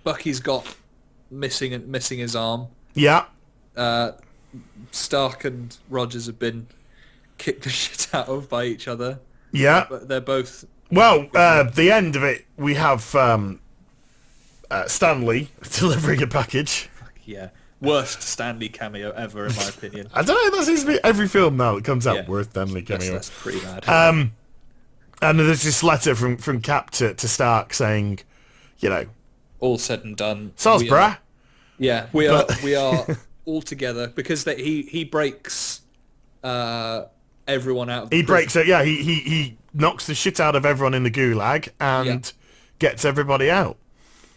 Bucky's got missing his arm. Yeah. Stark and Rogers have been kicked the shit out of by each other. Yeah. But they're both. Well, the end of it, we have Stanley delivering a package. Yeah. Worst Stanley cameo ever, in my opinion. I don't know, that seems to be every film now that comes out, worst Stanley cameo. That's pretty bad. And there's this letter from Cap to Stark saying, all said and done. Salisbury. We are all together because he breaks everyone out of the prison. He knocks the shit out of everyone in the gulag and gets everybody out.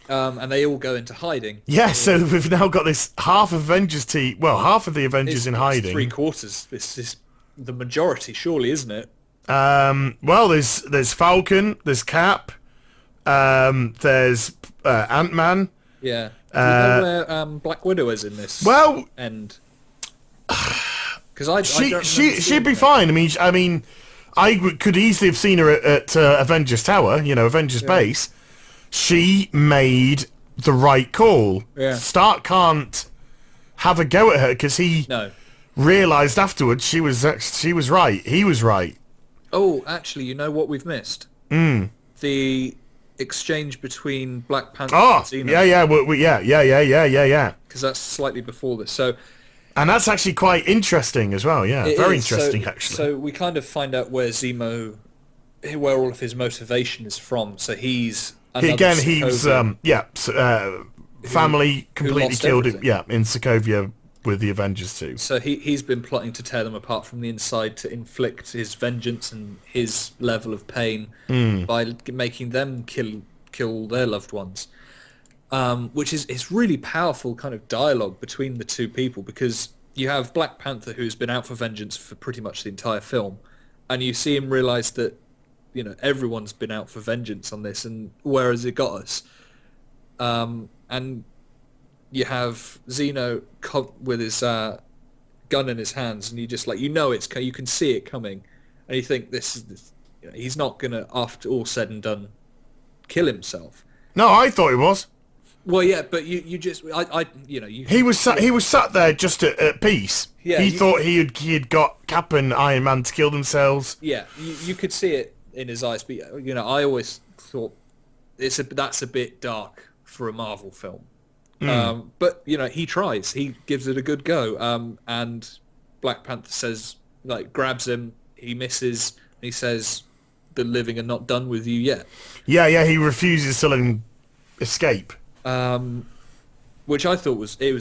And they all go into hiding. Yeah, so we've now got this half Avengers team. Well, half of the Avengers in hiding. 3/4. This is the majority, surely, isn't it? Well, there's Falcon, there's Cap, there's Ant-Man. Yeah. Do you know where Black Widow is in this? Well, and because she'd be fine. I mean, I could easily have seen her at Avengers Tower, Avengers Base. She made the right call. Yeah. Stark can't have a go at her because he realised afterwards she was right. He was right. Oh, actually, you know what we've missed? The exchange between Black Panther and Xena. Yeah. Because that's slightly before this. And that's actually quite interesting as well. Yeah, very interesting actually. So we kind of find out where where all of his motivation is from. So he's. Again, he was family completely killed in Sokovia with the Avengers too. So he's been plotting to tear them apart from the inside to inflict his vengeance and his level of pain by making them kill their loved ones. Which is really powerful kind of dialogue between the two people, because you have Black Panther, who's been out for vengeance for pretty much the entire film, and you see him realise that everyone's been out for vengeance on this, and where has it got us? And you have Zeno with his gun in his hands, and you just you can see it coming, and you think he's not gonna, after all said and done, kill himself. No, I thought he was. Well, yeah, but you just he was sat there just at peace. Yeah, he thought he had got Cap and Iron Man to kill themselves. Yeah, you could see it in his eyes, but I always thought that's a bit dark for a Marvel film. But he tries, he gives it a good go, and Black Panther says, grabs him, he misses, and he says, "The living are not done with you yet." Yeah, he refuses to let him escape. Which I thought was a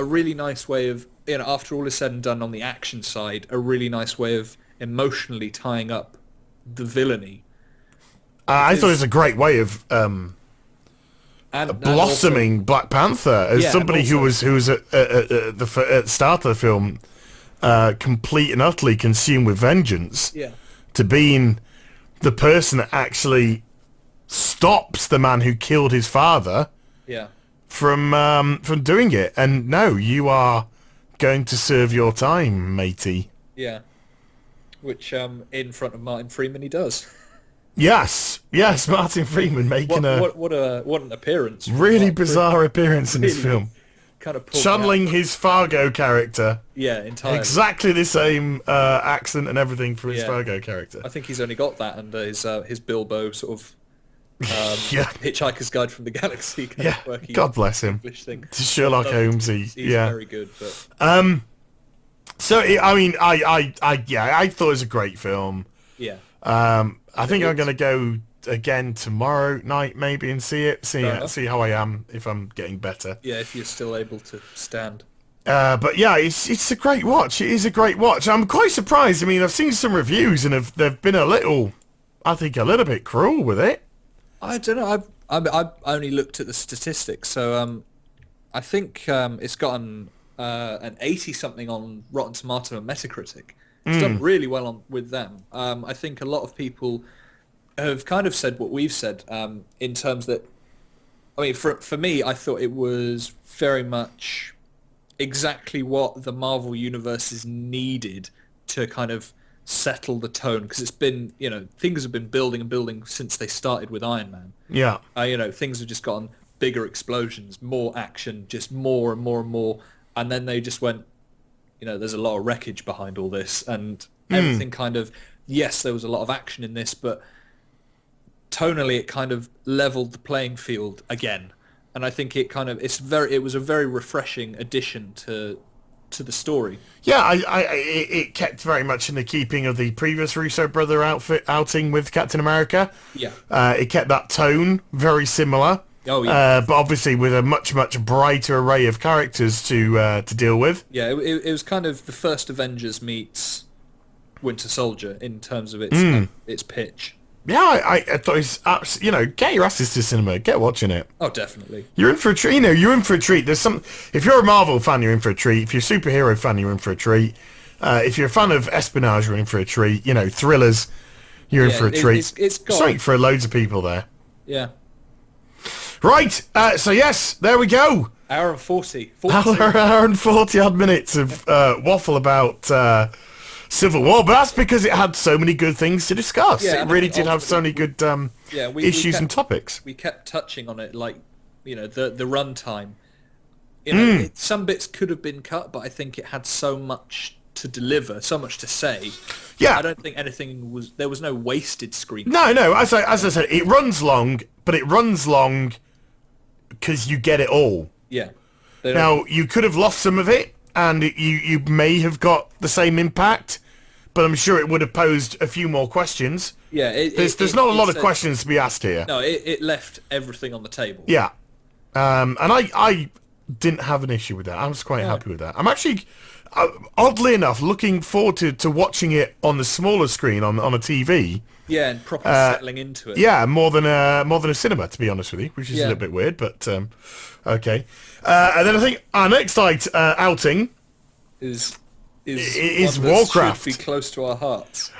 really nice way of, after all is said and done on the action side, a really nice way of emotionally tying up the villainy. I thought it was a great way of blossoming also, Black Panther as somebody who was at the start of the film complete and utterly consumed with vengeance, to being the person that actually stops the man who killed his father from doing it. And no, you are going to serve your time, matey. Yeah. Which, in front of Martin Freeman, he does. Yes, Martin Freeman making what an appearance! Really bizarre appearance in this film. kind of pulled me channeling out. his Fargo character. Yeah, entirely. Exactly the same accent and everything for his Yeah. Fargo character. I think he's only got that under his Bilbo sort of Yeah. Hitchhiker's Guide from the Galaxy kind Yeah, of quirky God bless him. English thing. To Sherlock Holmesy. He's Yeah. very good, but So I mean, I thought it was a great film. yeah. I think I'm gonna go again tomorrow night maybe and see it. See how I am, if I'm getting better. Yeah, if you're still able to stand. But yeah, it's a great watch. It is a great watch. I'm quite surprised. I mean, I've seen some reviews and they've been a little bit cruel with it. I don't know. I've only looked at the statistics, so I think it's gotten an 80 something on Rotten Tomato and Metacritic. It's done really well with them. I think a lot of people have kind of said what we've said in terms that, I mean, for me, I thought it was very much exactly what the Marvel universe is needed to kind of settle the tone, because it's been, things have been building and building since they started with Iron Man. Yeah. Things have just gotten bigger explosions, more action, just more and more and more, and then they just went, there's a lot of wreckage behind all this, and everything kind of, yes, there was a lot of action in this, but tonally it kind of leveled the playing field again. And I think it was a very refreshing addition to the story. Yeah, it kept very much in the keeping of the previous Russo brother outing with Captain America. Yeah. It kept that tone very similar. Oh yeah. But obviously with a much brighter array of characters to deal with. Yeah, it was kind of the first Avengers meets Winter Soldier in terms of its pitch. Yeah, I thought it was, get your asses to cinema, get watching it. Oh, definitely. You're in for a treat. You're in for a treat. If you're a Marvel fan, you're in for a treat. If you're a superhero fan, you're in for a treat. If you're a fan of espionage, you're in for a treat. Thrillers, you're in for a treat. It's got something for loads of people there. Yeah. Right. So yes, there we go. Hour and 40. Hour and 40 odd minutes of waffle about Civil War, but that's because it had so many good things to discuss. Yeah, it really did have so many good issues and topics. We kept touching on it, like, the run time. Some bits could have been cut, but I think it had so much to deliver, so much to say. Yeah. I don't think there was no wasted screen. No, as I said, it runs long, but it runs long because you get it all. Yeah. Now, you could have lost some of it, and you may have got the same impact, but I'm sure it would have posed a few more questions. Yeah, there's not a lot of questions to be asked here. No, it left everything on the table. Yeah, and I didn't have an issue with that. I was quite happy with that. I'm actually, oddly enough, looking forward to watching it on the smaller screen on a TV. Yeah, and properly settling into it. Yeah, more than a cinema, to be honest with you, which is a little bit weird, but okay. And then I think our next outing is Warcraft. Should be close to our hearts.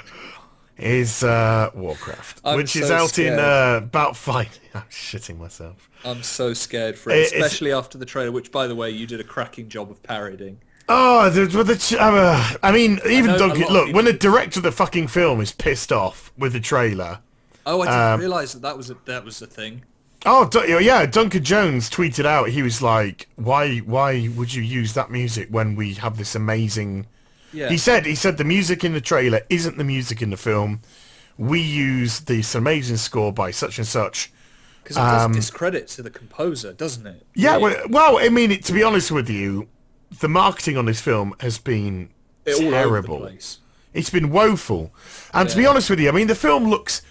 Is Warcraft, which is out scared. in about 5. I'm shitting myself. I'm so scared for it, especially after the trailer, which, by the way, you did a cracking job of parodying. Oh, I mean, even Duncan. Look, when the director of the fucking film is pissed off with the trailer. Oh, I didn't realise that was the thing. Oh, yeah, Duncan Jones tweeted out. He was like, "Why would you use that music when we have this amazing?" Yeah. He said the music in the trailer isn't the music in the film. We use this amazing score by such and such. Because it does discredit to the composer, doesn't it? Yeah, well, I mean, to be honest with you, the marketing on this film has been terrible. All over the place. It's been woeful. And to be honest with you, I mean, the film looks...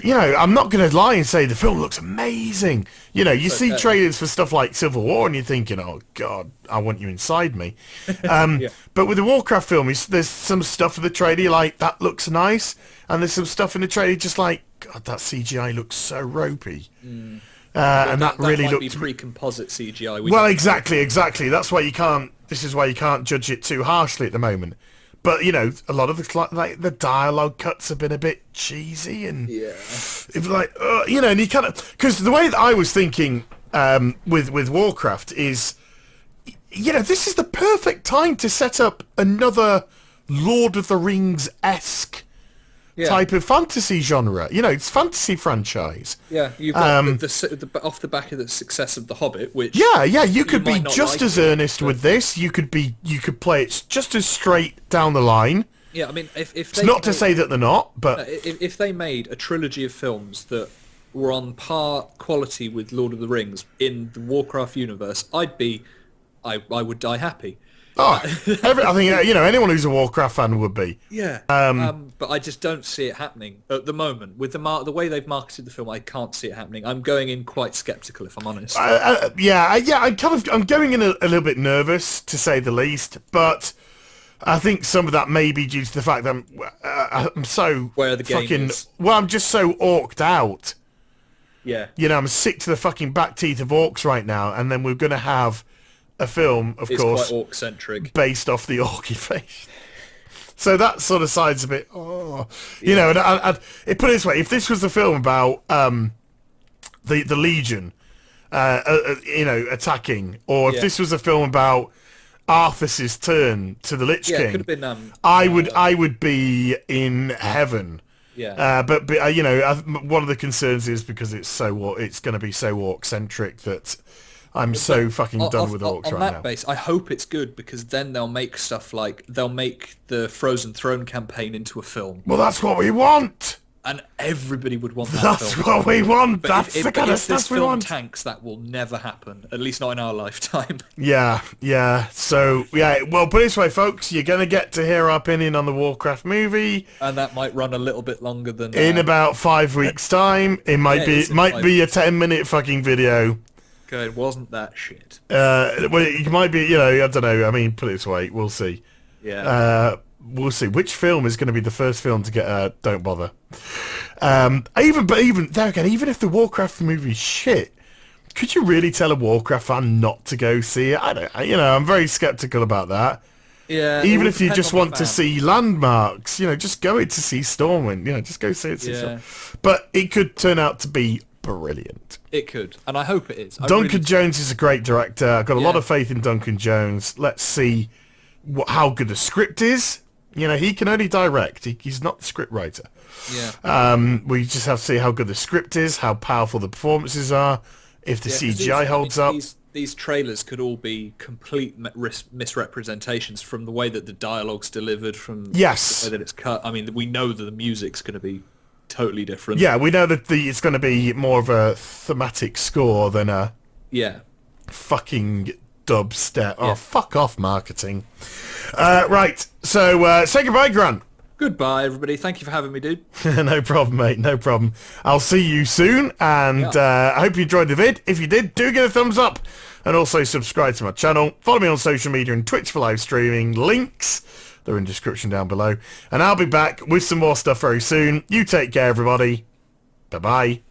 I'm not going to lie and say the film looks amazing. You see trailers for stuff like Civil War and you're thinking, oh, God, I want you inside me. But with the Warcraft film, there's some stuff in the trailer you're like, that looks nice. And there's some stuff in the trailer just like, God, that CGI looks so ropey. And that really might looked... be pre-composite CGI. Well, exactly. That's why you can't... This is why you can't judge it too harshly at the moment. But, a lot of the dialogue cuts have been a bit cheesy and... Yeah. It's like, and you kind of... Because the way that I was thinking with Warcraft is, this is the perfect time to set up another Lord of the Rings-esque type of fantasy genre. You know, it's fantasy franchise. Yeah, you've got the off the back of the success of The Hobbit, which you could be just as earnest with this. You could play it just as straight down the line. Yeah, I mean, if it's not to say that they're not, but if they made a trilogy of films that were on par quality with Lord of the Rings in the Warcraft universe, I would die happy. Oh, I think anyone who's a Warcraft fan would be. Yeah. But I just don't see it happening at the moment with the way they've marketed the film. I can't see it happening. I'm going in quite skeptical, if I'm honest. I'm going in a little bit nervous, to say the least. But I think some of that may be due to the fact that I'm so where the game fucking is. Well, I'm just so orked out. Yeah. I'm sick to the fucking back teeth of orcs right now, and then we're gonna have a film, of course, quite orc-centric, based off the Orky face. So that sort of side's a bit, and it put it this way: if this was a film about the Legion, attacking, or if this was a film about Arthas's turn to the Lich King, it could have been. I would be in heaven. Yeah. But one of the concerns is because it's going to be so orc-centric that I'm so fucking done with orcs right now. On that base, I hope it's good, because then they'll make stuff like they'll make the Frozen Throne campaign into a film. Well, that's what we want. And everybody would want that That's film. what we want. But That's the kind of stuff we want. If this film tanks, that will never happen. At least not in our lifetime. Yeah. So, well, put it this way, folks. You're going to get to hear our opinion on the Warcraft movie. And that might run a little bit longer than... in about 5 weeks' time. It might be a 10-minute fucking video. Okay, it wasn't that shit. Well, it might be, I don't know. I mean, put it this way. We'll see. Yeah. We'll see which film is going to be the first film to get don't bother. Even there again, even if the Warcraft movie is shit, could you really tell a Warcraft fan not to go see it? I don't. I'm very skeptical about that. Yeah. Even if you just want to see landmarks, just go in to see Stormwind. Just go see it. Yeah. But it could turn out to be brilliant. It could, and I hope it is. Duncan Jones is a great director. I've got a lot of faith in Duncan Jones. Let's see how good the script is. He can only direct. He's not the script writer. Yeah. We just have to see how good the script is, how powerful the performances are, if the CGI holds up. These trailers could all be complete misrepresentations from the way that the dialogue's delivered, from the way that it's cut. I mean, we know that the music's going to be totally different. Yeah, we know that it's going to be more of a thematic score than a fucking dubstep. Oh, fuck off, marketing. Right, so say goodbye, Grant. Goodbye, everybody. Thank you for having me, dude. No problem, mate. No problem. I'll see you soon, and I hope you enjoyed the vid. If you did, do give a thumbs up, and also subscribe to my channel. Follow me on social media and Twitch for live streaming. Links, they're in the description down below. And I'll be back with some more stuff very soon. You take care, everybody. Bye-bye.